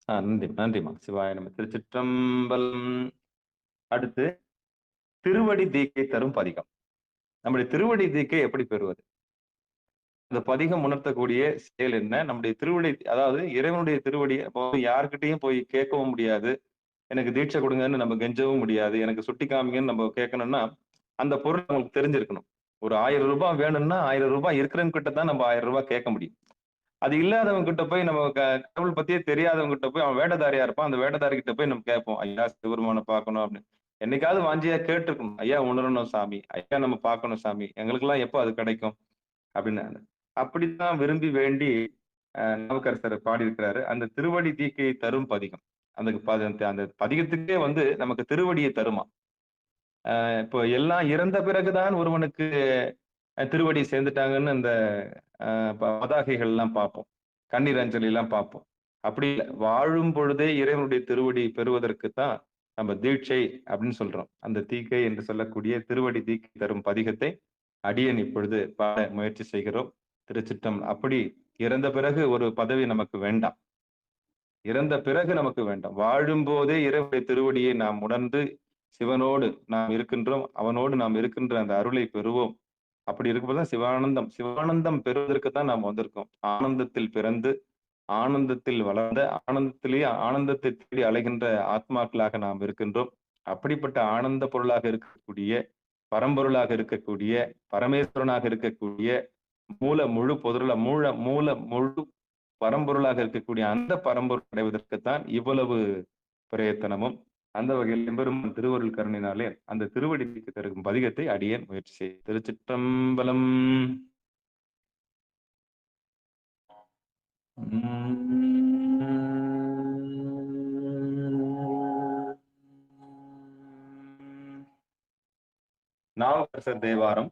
நன்றி நன்றிம்மா. சிவாய நம்ம. திருச்சிற்றம்பலம். அடுத்து திருவடி தீக்கை தரும் பதிகம். நம்முடைய திருவடி தீக்கை எப்படி பெறுவது? அந்த பதிகம் உணர்த்தக்கூடிய செயல் என்ன? நம்முடைய திருவடி, அதாவது இறைவனுடைய திருவடி. அப்போ யாருக்கிட்டையும் போய் கேட்கவும் முடியாது, எனக்கு தீட்சை கொடுங்கன்னு நம்ம கெஞ்சவும் முடியாது, எனக்கு சுட்டி காமிங்கன்னு நம்ம கேட்கணும்னா அந்த பொருள் நமக்கு தெரிஞ்சிருக்கணும். ஒரு 1000 ரூபாய் வேணும்னா 1000 ரூபாய் இருக்கிறவங்க கிட்ட தான் நம்ம 1000 ரூபாய் கேட்க முடியும். அது இல்லாதவங்க கிட்ட போய் நம்ம கடவுள் பத்தியே தெரியாதவங்க கிட்ட போய், அவன் வேடதாரியா இருப்பான், அந்த வேடதாரி கிட்ட போய் நம்ம கேட்போம், ஐயா சிவபெருமானை பார்க்கணும் அப்படின்னு. என்னைக்காவது வாஞ்சியா கேட்டிருக்கணும், ஐயா உணரணும் சாமி, ஐயா நம்ம பார்க்கணும் சாமி, எங்களுக்கு எல்லாம் எப்போ அது கிடைக்கும் அப்படின்னு. அப்படித்தான் விரும்பி வேண்டி நாவுக்கரசர் பாடியிருக்கிறாரு. அந்த திருவடி தீக்கையை தரும் பதிகம். அந்த பதிகத்துக்கே நமக்கு திருவடியை தருமா. இப்போ எல்லாம் இறந்த பிறகுதான் ஒருவனுக்கு திருவடி சேர்ந்துட்டாங்கன்னு இந்த பதாகைகள் எல்லாம் பார்ப்போம், கண்ணீர் அஞ்சலி எல்லாம் பார்ப்போம். அப்படி இல்லை, வாழும் பொழுதே இறைவனுடைய திருவடி பெறுவதற்குத்தான் நம்ம தீட்சை அப்படின்னு சொல்றோம். அந்த தீக்கை என்று சொல்லக்கூடிய திருவடி தீக்கை தரும் பதிகத்தை அடியன் இப்பொழுது பாட முயற்சி செய்கிறோம். திருச்சிற்றம். அப்படி இறந்த பிறகு ஒரு பதவி நமக்கு வேண்டாம், இறந்த பிறகு நமக்கு வேண்டாம். வாழும் போதே இறைவனுடைய திருவடியை நாம் உணர்ந்து சிவனோடு நாம் இருக்கின்றோம், அவனோடு நாம் இருக்கின்ற அந்த அருளை பெறுவோம். அப்படி இருக்கும்போதுதான் சிவானந்தம். சிவானந்தம் பெறுவதற்கு தான் நாம் வந்திருக்கோம். ஆனந்தத்தில் பிறந்து ஆனந்தத்தில் வளர்ந்த ஆனந்தத்திலேயே ஆனந்தத்தை தேடி அலைகின்ற ஆத்மாக்களாக நாம் இருக்கின்றோம். அப்படிப்பட்ட ஆனந்த பொருளாக இருக்கக்கூடிய, பரம்பொருளாக இருக்கக்கூடிய, பரமேஸ்வரனாக இருக்கக்கூடிய, முழு பொருள முழு பரம்பொருளாக இருக்கக்கூடிய அந்த பரம்பொருள் அடைவதற்குத்தான் இவ்வளவு பிரயத்தனமும். அந்த வகையில் எம்பெருமான் திருவருள் கருணினாலே அந்த திருவடிக்கு தரும் பதிகத்தை அடியேன் முயற்சி செய்ய. திருச்சிற்றம்பலம். நாவுக்கரசர் தேவாரம்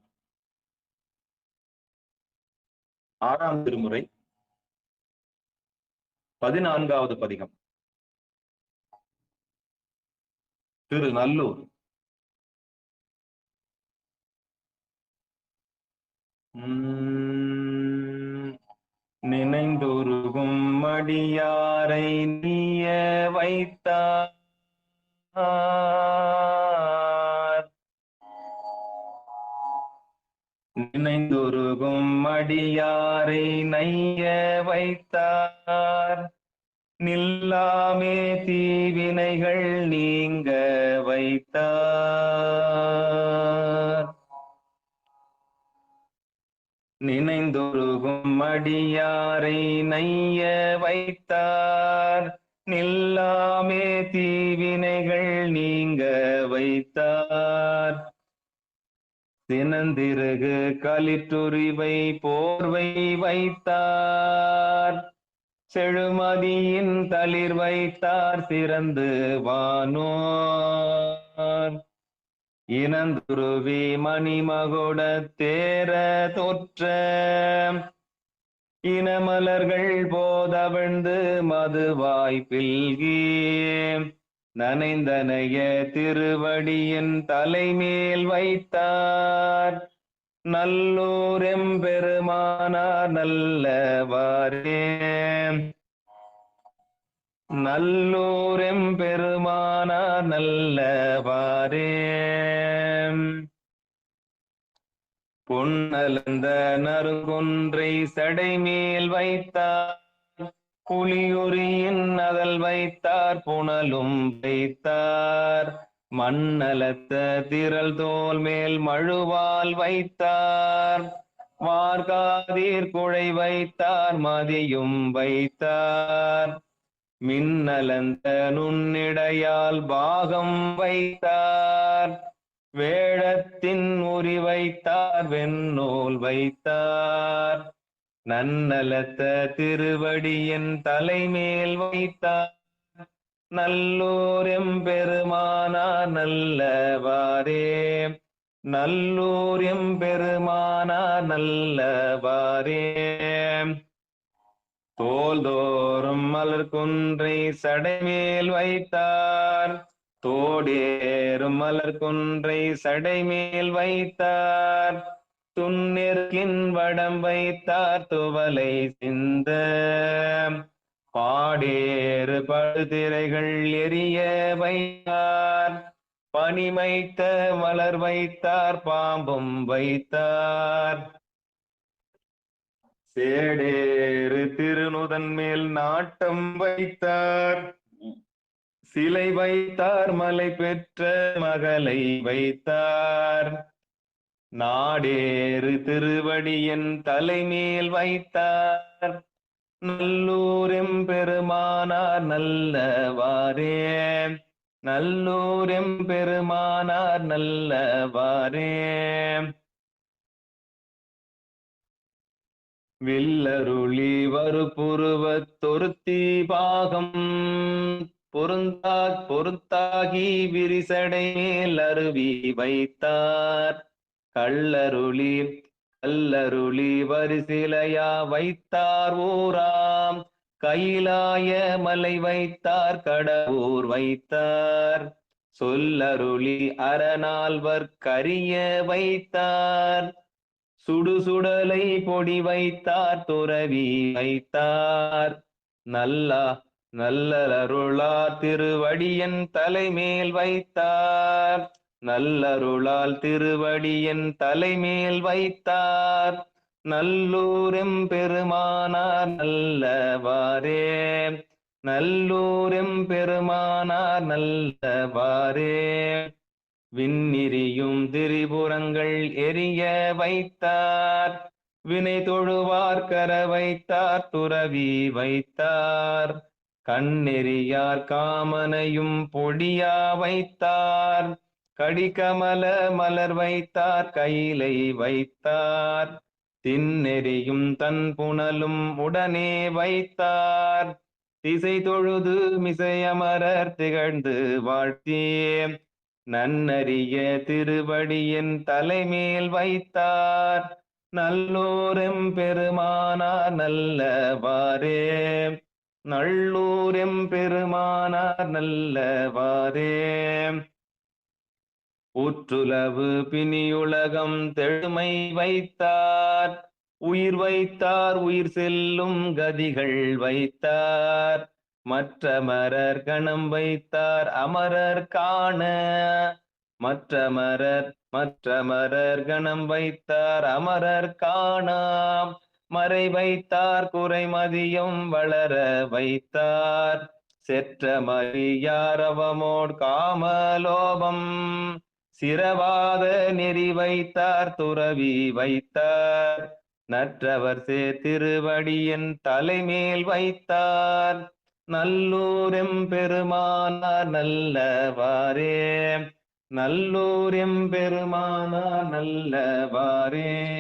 6ஆம் திருமுறை 14வது பதிகம். திருநல்லூர். நினைந்துருகும் அடியாரை நீய வைத்தார். நினைந்துருகும் அடியாரை நைய வைத்தார். நில்லாமே தீவினைகள் நீங்க வைத்தார். நினைந்துருகும் அடியாரை நைய வைத்தார். நில்லாமே தீவினைகள் நீங்க வைத்தார். சினந்திருகு களிற்றுரிவை போர்வை வைத்தார். செழுமதியின் தளிர் வைத்தார் சிறந்து வானோர். இனந்துருவி மணிமகுட தேர தோற்ற இனமலர்கள் போதவிழ்ந்து மதுவாய் பில்கி நனைந்தனைய திருவடியின் தலைமேல் வைத்தார். நல்லூர் எம்பெருமானார் நல்லவாரே. நல்லூர் எம்பெருமானார் நல்லவாரே. பொன்னலந்த நறுகுன்றை சடைமேல் வைத்தார். புலியுரியின் அதல் வைத்தார். புனலும் வைத்தார். மண்ணலத்த திரள் தோல் மேல் மழுவால் வைத்தார். வார்காதீர் குழை வைத்தார். மதியும் வைத்தார். மின்னலந்த நுண்ணிடையால் பாகம் வைத்தார். வேழத்தின் உரி வைத்தார். வெண்ணூல் வைத்தார். நன்னலத்த திருவடியின் தலைமேல் வைத்தார். நல்லூர் எம்பெருமானார் நல்லவாரே. நல்லூர் எம்பெருமானார் நல்லவாரே. தோல்தோறும் மலர் குன்றை சடைமேல் வைத்தார். தோடேறும் மலர் குன்றை சடைமேல் வைத்தார். துன்னிற்கின் வடம் வைத்தார். துவலை சிந்த பாடேறு படுதிரைகள் எரிய வைத்தார். பனிமைத்த மலர் வைத்தார். பாம்பும் வைத்தார். சேடேறு திருநுதன் மேல் நாட்டம் வைத்தார். சிலை வைத்தார். மலை பெற்ற மகளை வைத்தார். நாடேறு திருவடியின் தலைமேல் வைத்தார். நல்லூர் எம்பெருமானார் நல்லவாரே. நல்லூர் எம்பெருமானார் நல்லவாரே. வில்லருளி வருபுருவத் தொருத்தி பாகம் பொருந்தாகி விரிசடை மேல் அருவி வைத்தார். கள்ளருளி வரிசிலையா வைத்தார். ஊராம் கைலாய மலை வைத்தார். கடவுர் வைத்தார். சொல்லருளி அரணால்வர் கரிய வைத்தார். சுடுசுடலை பொடி வைத்தார். துறவி வைத்தார். நல்லருளார் திருவடியின் தலைமேல் வைத்தார். நல்லருளால் திருவடியின் தலைமேல் வைத்தார். நல்லூர் எம்பெருமானார் நல்லவாரே. நல்லூர் எம்பெருமானார் நல்லவாரே. விண்ணிரியும் திரிபுரங்கள் எரிய வைத்தார். வினை தொழுவார் கர வைத்தார். துறவி வைத்தார். கண்ணெறியார் காமனையும் பொடியா வைத்தார். கடிகமல மலர் வைத்தார். கையிலை வைத்தார். தின்னெறியும் தன் புனலும் உடனே வைத்தார். திசை தொழுது மிசையமரர் திகழ்ந்து வாழ்த்தியே நன்னறிய திருவடியின் தலைமேல் வைத்தார். நல்லூர் எம்பெருமானார் நல்லவாரே. நல்லூர் எம்பெருமானார் நல்லவாரே. ஊற்றுலவு பிணியுலகம் தெழுமை வைத்தார். உயிர் வைத்தார் உயிர் செல்லும் கதிகள் வைத்தார். மற்றமரர் கணம் வைத்தார் அமரர் காண. மற்றமரர் கணம் வைத்தார் அமரர் காணாம். மறை வைத்தார் குறைமதியம் வளர வைத்தார். செற்ற மறியாரவமோட் காமலோபம். சிரவாத நெறி வைத்தார் துறவி வைத்தார். நற்றவர் திருவடியின் தலைமேல் வைத்தார். நல்லூரெம் பெருமானார் நல்லவாரே. நல்லூரெம் பெருமானார் நல்லவாரே.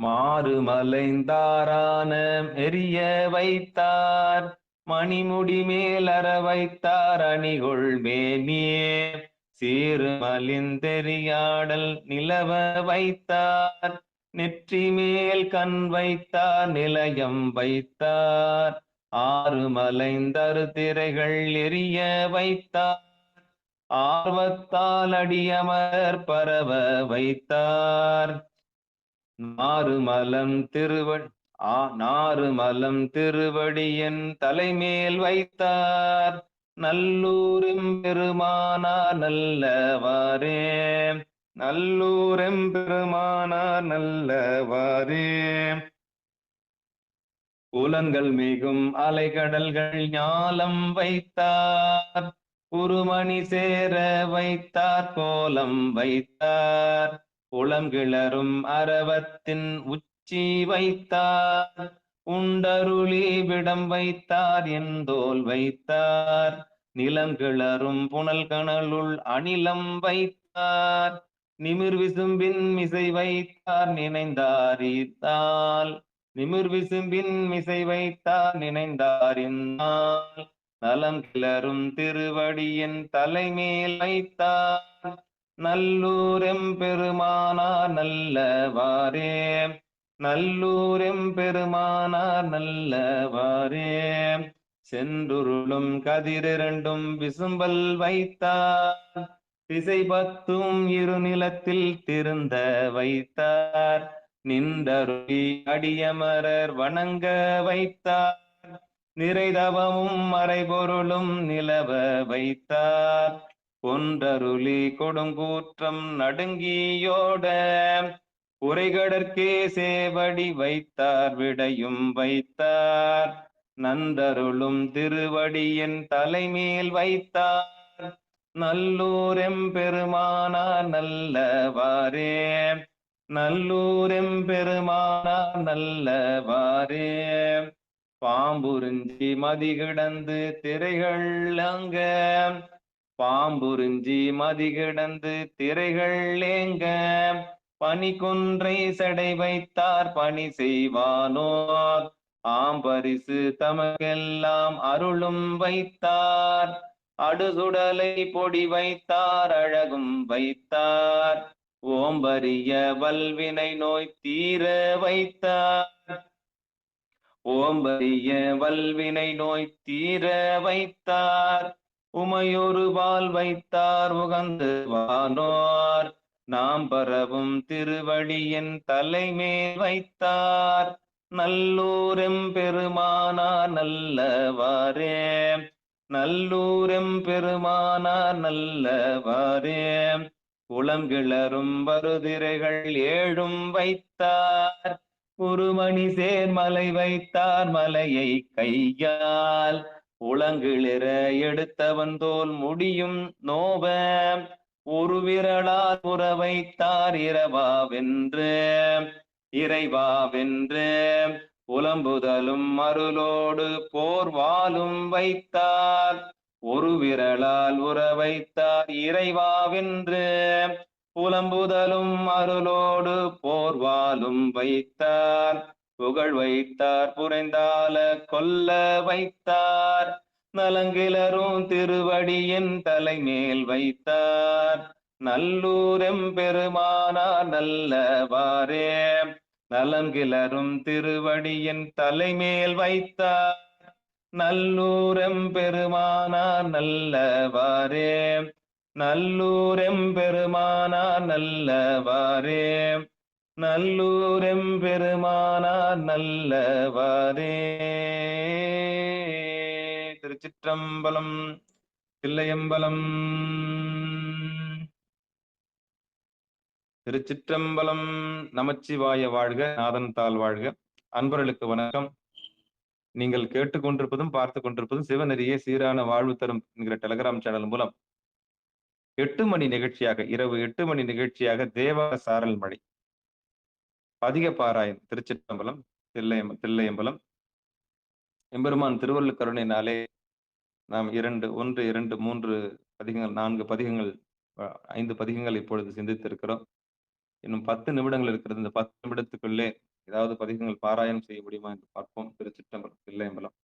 மாறுமலைந்தாரான எரிய வைத்தார். மணிமுடி மேல் அற வைத்தார் அணிகொள் மேனியே. சீறுமலிந்தெரியாடல் நிலவ வைத்தார். நெற்றி மேல் கண் வைத்தார் நிலையம் வைத்தார். ஆறுமலைந்தரு திரைகள் எரிய வைத்தார். ஆர்வத்தால் அடியமர் பரவ வைத்தார். நாறுமலம் திருவடியின் தலைமேல் வைத்தார். நல்லூரெம் பெருமானார் நல்லவாரே. நல்லூரெம் பெருமானார் நல்லவாரே. புலன்கள் மிகும் அலைகடல்கள் ஞாலம் வைத்தார். குருமணி சேர வைத்தார் கோலம் வைத்தார். உளம் கிளரும் அரவத்தின் உச்சி வைத்தார். உண்டருளி விடம் வைத்தார் எந்தோல் வைத்தார். நிலம் கிளரும் புனல் கணலுள் அணிலம் வைத்தார். நிமிர் விசும்பின் மிசை வைத்தார் நினைந்தாரித்தால். நிமிர் விசும்பின் மிசை வைத்தார் நினைந்தாரிந்தால். நலம் கிளரும் திருவடியின் தலைமேல் வைத்தார். நல்லூரெம் பெருமானார் நல்லவாரே. நல்லூரெம் பெருமானார் நல்லவாரே. சென்றுருளும் கதிரிரண்டும் விசும்பல் வைத்தார். திசை பத்தும் இருநிலத்தில் திருந்த வைத்தார். நின்றருளி அடியமரர் வணங்க வைத்தார். நிறைதவமும் மறைபொருளும் நிலவ வைத்தார். கொன்றருளி கொடுங்கூற்றம் நடுங்கியோட. உரைகடற்கே சேவடி வைத்தார் விடையும் வைத்தார். நன்றருளும் திருவடியின் தலைமேல் வைத்தார். நல்லூரெம் பெருமானார் நல்லவாரே. நல்லூரெம் பெருமானார் நல்லவாரே. பாம்புரிஞ்சி மதிகிடந்து திரைகள் அங்க. பாம்புரிஞ்சி மதிகிடந்து திரைகள் ஏங்க. பனி கொன்றை சடை வைத்தார் பணி செய்வானோர். ஆம்பரிசு தமக்கெல்லாம் அருளும் வைத்தார். அடுசுடலை பொடி வைத்தார் அழகும் வைத்தார். ஓம்பரிய வல்வினை நோய் தீர வைத்தார். ஓம்பரிய வல்வினை நோய் தீர வைத்தார். உமையொரு பால் வைத்தார் உகந்து வானோர். நாம் பரவும் திருவடியின் தலைமேல் வைத்தார். நல்லூரெம் பெருமானார் நல்லவாரே. நல்லூரெம் பெருமானார் நல்லவாரே. குளம் கிளரும் வருதிரைகள் ஏழும் வைத்தார். குருமணி சேர்மலை வைத்தார் மலையை கையால். உளங்கிளிர எடுத்தவன் தோல் முடியும் நோவ. ஒரு விரலால் புற வைத்தார் இரவாவென்று. இறைவாவென்று புலம்புதலும் அருளோடு போர்வாலும் வைத்தார். ஒரு விரலால் உற வைத்தார் இறைவாவென்று. புலம்புதலும் அருளோடு போர்வாலும் வைத்தார். புகழ் வைத்தார் புரைந்தால கொல்ல வைத்தார். நலங்கிலரும் திருவடியின் தலைமேல் வைத்தார். நல்லூரெம் பெருமானார் நல்லவாரே. நலங்கிலரும் திருவடியின் தலைமேல் வைத்தார். நல்லூரெம் பெருமானார் நல்லவாரே, நல்லூரெம் பெருமானார் நல்லவாரே, நல்லூரெம் பெருமானார் நல்லவாரே. திருச்சிற்றம்பலம். தில்லையம்பலம். திருச்சிற்றம்பலம். நமச்சிவாய வாழ்க, நாதன் தாள் வாழ்க. அன்பர்களுக்கு வணக்கம். நீங்கள் கேட்டுக்கொண்டிருப்பதும் பார்த்து கொண்டிருப்பதும் சிவநெறியே சீரான வாழ்வு தரும் என்கிற டெலிகிராம் சேனல் மூலம் 8 மணி நிகழ்ச்சியாக, இரவு 8 மணி நிகழ்ச்சியாக தேவார சாரல் மழை பதிக பாராயணம். திருச்சிற்றம்பலம், தில்லையம்பலம். எம்பெருமான் திருவள்ளுவர் கருணையினாலே நாம் 1, 2, 3 பதிகங்கள், 4 பதிகங்கள், 5 பதிகங்கள் இப்பொழுது சிந்தித்திருக்கிறோம். இன்னும் 10 நிமிடங்கள் இருக்கிறது. இந்த 10 நிமிடத்துக்குள்ளே ஏதாவது பதிகங்கள் பாராயணம் செய்ய முடியுமா என்று பார்ப்போம். திருச்சிற்றம்பலம், தில்லையம்பலம்.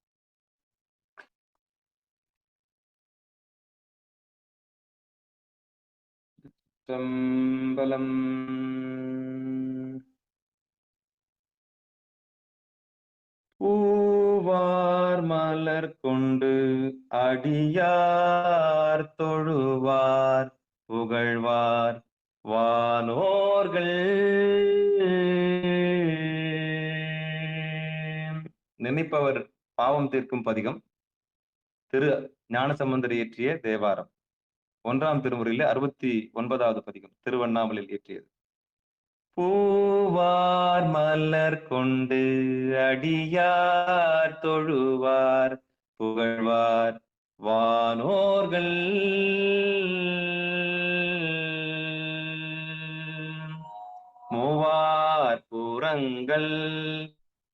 சிற்றம்பலம். பூவார் மலர் கொண்டு அடியார் தொழுவார் புகழ்வார் வானோர்கள். நினைப்பவர் பாவம் தீர்க்கும் பதிகம். திரு ஞானசம்பந்தர் இயற்றிய தேவாரம். 1ஆம் திருமுறையிலே 69வது பதிகம், திருவண்ணாமலையில் இயற்றியது. பூவார் மலர் கொண்டு அடியார் தொழுவார் புகழ்வார் வானோர்கள். மூவார் புறங்கள்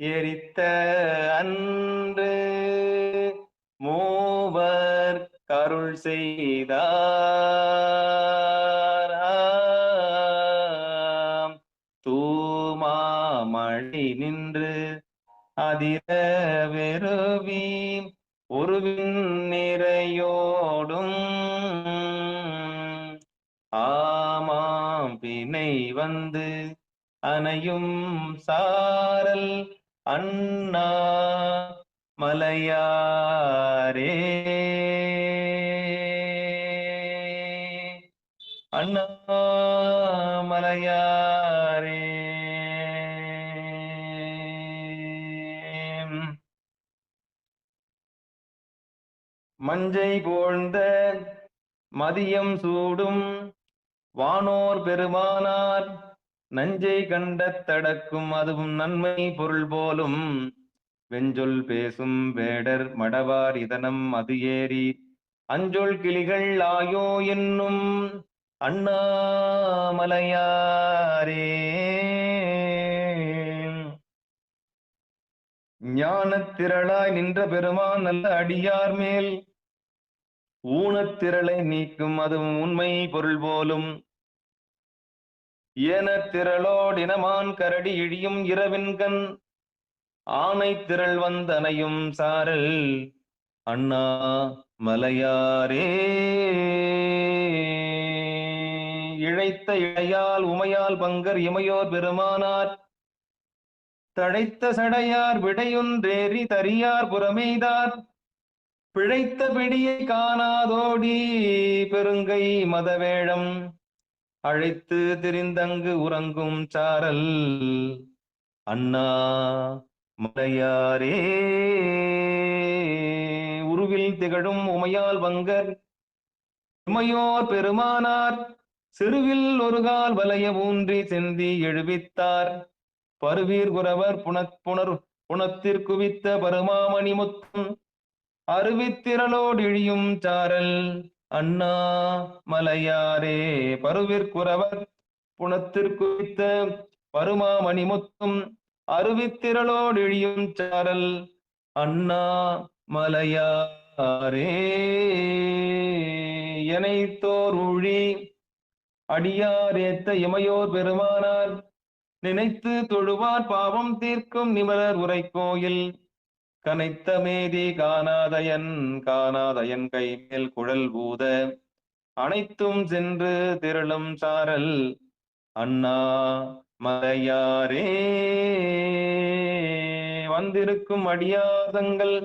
எரித்த அன்று மூவர் கருள் செய்தார். தூமாமழை நின்று அதிர வெறுவி ஒருவின் நிறையோடும் ஆமாம் பிணை வந்து அணையும் சாரல் அண்ணா மலையாரே, அண்ணாமலையாரே. மஞ்சை போழ்ந்த மதியம் சூடும் வானோர் பெருமானார் நஞ்சை கண்ட தடக்கும் அதுவும் நன்மை பொருள் போலும் வெஞ்சொல் பேசும் வேடர் மடவார் இதனம் அது ஏறி அஞ்சொல் கிளிகள் ஆயோ என்னும் அண்ணாமலையாரே. ஞானத்திரளாய் நின்ற பெருமான் நல்ல அடியார் மேல் ஊனத்திரளை நீக்கும் அதுவும் உண்மை பொருள் போலும் ஏனத்திரளோடினமான் கரடி இழியும் இரவின்கண் ஆனை திரள் வந்தனையும் சாரல் அண்ணா மலையாரே. இழைத்த இழையால் உமையால் பங்கர் இமையோர் பெருமானார் தழைத்த சடையார் விடையொன்றேறி தரியார் புறமெய்தார் பிழைத்த பிடியை காணாதோடி பெருங்கை மதவேழம் அழைத்து திரிந்தங்கு உறங்கும் சாரல் அண்ணா மலையாரே. உருவில் திகழும் உமையால் வங்கர் இமையோர் பெருமானார் சிறுவில் ஒருகால் வலைய ஊன்றி செந்தி எழுவித்தார் பருவீர் குரவர் புனத்திற்குவித்த பருமாமணி முத்தம் அருவித்திரளோடு இழியும் சாரல் அண்ணா மலையாரே. பருவிற்குரவர் புனத்திற்குவித்த பருமாமணி முத்தும் அருவித்திரளோடு இழியும் சாரல் அண்ணா மலையாரே. எனைத்தோர் ஊழி அடியார் ஏத்த இமையோர் பெருமானார் நினைத்து தொழுவார் பாவம் தீர்க்கும் நிமலர் உரை கோயில் கனைத்த மேதி காணாதயன் கைமேல் குழல் பூத அனைத்தும் சென்று திரளும் சாரல் அண்ணா மலையாரே. வந்திருக்கும் அடியாதங்கள்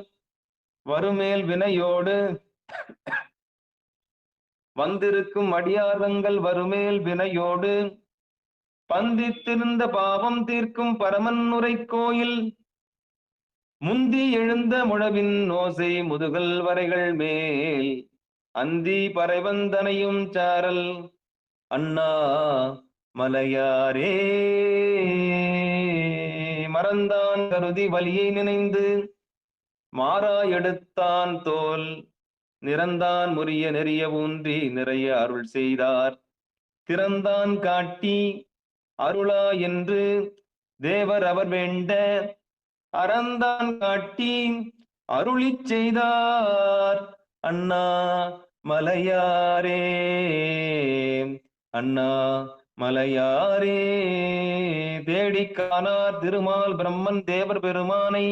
வருமேல் வினையோடு வந்திருக்கும் அடியாரங்கள் வருமேல் வினையோடு பந்தித்திருந்த பாவம் தீர்க்கும் பரமன் உரை கோயில் முந்தி எழுந்த முழவின் ஓசை முதுகல் வரைகள் மேல் அந்தி பறைவந்தனையும் சாரல் அண்ணா மலையாரே. மறந்தான் கருதி வலியை நினைந்து மாறா எடுத்தான் தோல் நிறந்தான் முறிய நெறிய ஊன்றி நிறைய அருள் செய்தார். திறந்தான் காட்டி அருளா என்று தேவர் அவர் வேண்ட அறந்தான் காட்டி அருளிச் செய்தார் அண்ணா மலையாரே. அண்ணா மலையாரே. தேடிக் காணார் திருமால் பிரம்மன் தேவர் பெருமானை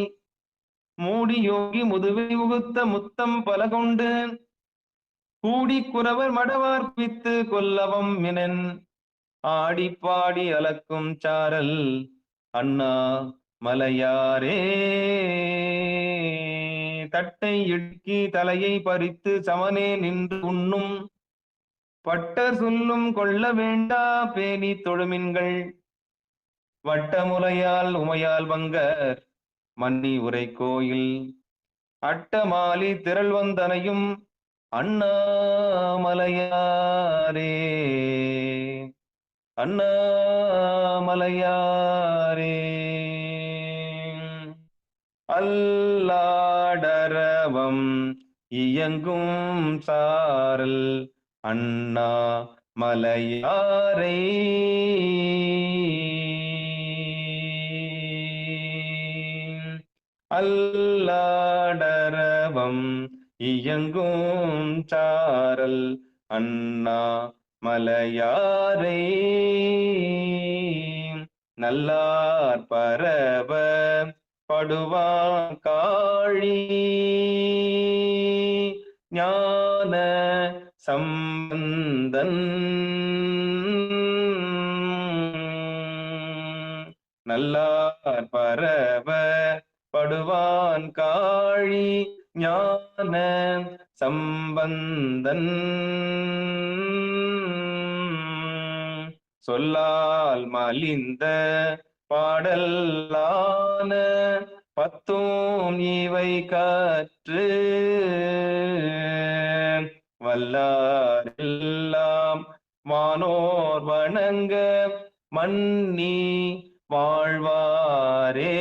மூடி யோகி முதுவை உகுத்த முத்தம் பல கொண்டு கூடி குறவர் மடவார் பித்து கொல்லவம் மினன் ஆடி பாடி அலக்கும் சாரல் அண்ணா மலையாரே. தட்டை இடுக்கி தலையை பறித்து சமனே நின்று உண்ணும் பட்டர் சொல்லும் கொள்ள வேண்டா பேணி தொழுமின்கள் வட்டமுலையால் உமையால் வங்கர் மன்னி உரை கோயில் அட்டமாலி திரள் வந்தனையும் அண்ணா மலையாரே. அண்ணா மலையாரே. அல்லாடரவம் இயங்கும் சாரல் அண்ணா மலையாரே. அல்லாடரவம் இயங்கும் சாரல் அண்ணா மலையாரே. நல்லார் பரவ படுவான் காழி ஞான சம்பந்தன் நல்லார் பரவ படுவான் காழி ஞான சம்பந்தன் சொல்லால் மலிந்த பாடலான பத்தும் இவை கற்று வல்லாரெல்லாம் வானோர் வணங்க மன்னி வாழ்வாரே.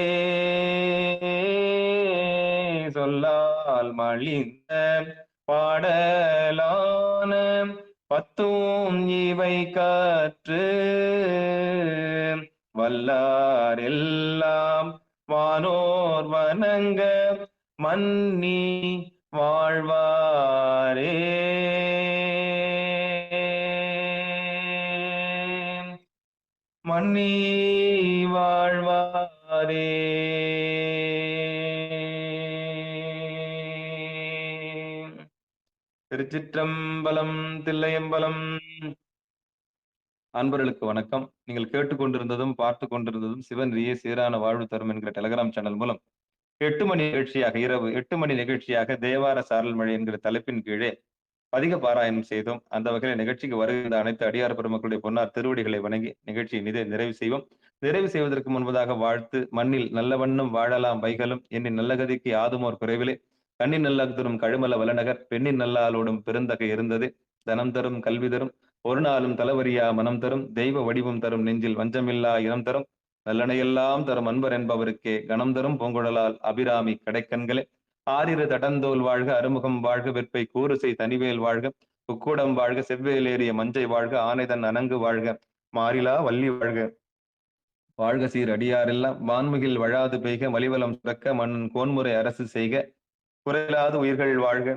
சொல்லால் மலிந்த பாடலான பத்தும் இவை கற்று வல்லாரெல்லாம் வானோர் வணங்க மன்னி வாழ்வாரே. மன்னி வாழ்வாரே. திருச்சிற்றம்பலம். தில்லையம்பலம். அன்பர்களுக்கு வணக்கம். நீங்கள் கேட்டுக்கொண்டிருந்ததும் பார்த்து கொண்டிருந்ததும் சிவநெறியே சீரான வாழ்வு தரும் என்கிற டெலகிராம் சேனல் மூலம் 8 மணி நிகழ்ச்சியாக, இரவு 8 மணி நிகழ்ச்சியாக தேவார சாரல் மழை என்கிற தலைப்பின் கீழே அதிக பாராயணம் செய்தோம். அந்த வகையில் நிகழ்ச்சிக்கு வருகின்ற அனைத்து அடியார் பெருமக்களுடைய பொன்னார் திருவடிகளை வணங்கி நிகழ்ச்சியை நிறைவு செய்வோம். நிறைவு செய்வதற்கு முன்பதாக வாழ்த்து. மண்ணில் நல்ல வண்ணம் வாழலாம் வைகளும் என்னின் நல்ல கதிக்கு ஆதுமோர் குறைவிலே கண்ணின் நல்லாதரும் கழுமல வலநகர் பெண்ணின் நல்லாலோடும் பெருந்தகை இருந்தது தனம் தரும் கல்வி தரும் ஒரு நாளும் தலவரியா மனம் தரும் தெய்வ வடிவம் தரும் நெஞ்சில் வஞ்சமில்லா இனம் தரும் நல்லனையெல்லாம் தரும் அன்பர் என்பவருக்கே கணம் தரும் பூங்குழலால் அபிராமி கடைக்கண்களே. ஆரிரு தடந்தோல் வாழ்க அறுமுகம் வாழ்க வெற்பை கூறுசை தனிவேல் வாழ்க புக்கூடம் வாழ்க செவ்வேலேறிய மஞ்சை வாழ்க ஆனைதன் அணங்கு வாழ்க மாறிலா வள்ளி வாழ்க வாழ்க சீர் அடியாரெல்லாம் வான்முகில் வழாது பெய்க மலிவலம் சுரக்க மன்னன் கோன்முறை அரசு செய்க குறையிலாது உயிர்கள் வாழ்க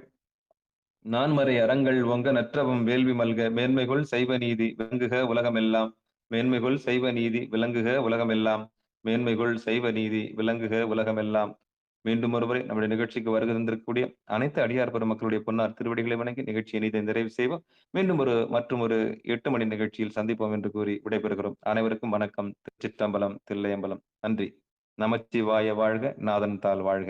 நான்மறை அறங்கள் ஒங்க நற்றவம் வேள்வி மல்க மேன்மைகள் சைவ நீதி விளங்குக உலகமெல்லாம் மேன்மைகள் சைவ நீதி விளங்குக உலகமெல்லாம் மேன்மைகள் சைவ நீதி விளங்குக உலகமெல்லாம். மீண்டும் ஒருமுறை நம்முடைய நிகழ்ச்சிக்கு வருகை தந்திருக்கக்கூடிய அனைத்து அடியார் பெருமக்களுடைய பொன்னார் திருவடிகளை வணங்கி நிகழ்ச்சியை இனிதை நிறைவு செய்வோம். மீண்டும் மற்றும் ஒரு 8 மணி நிகழ்ச்சியில் சந்திப்போம் என்று கூறி விடைபெறுகிறோம். அனைவருக்கும் வணக்கம். திருச்சிற்றம்பலம். தில்லையம்பலம். நன்றி. நமச்சிவாய வாழ்க. நாதன் தாள் வாழ்க.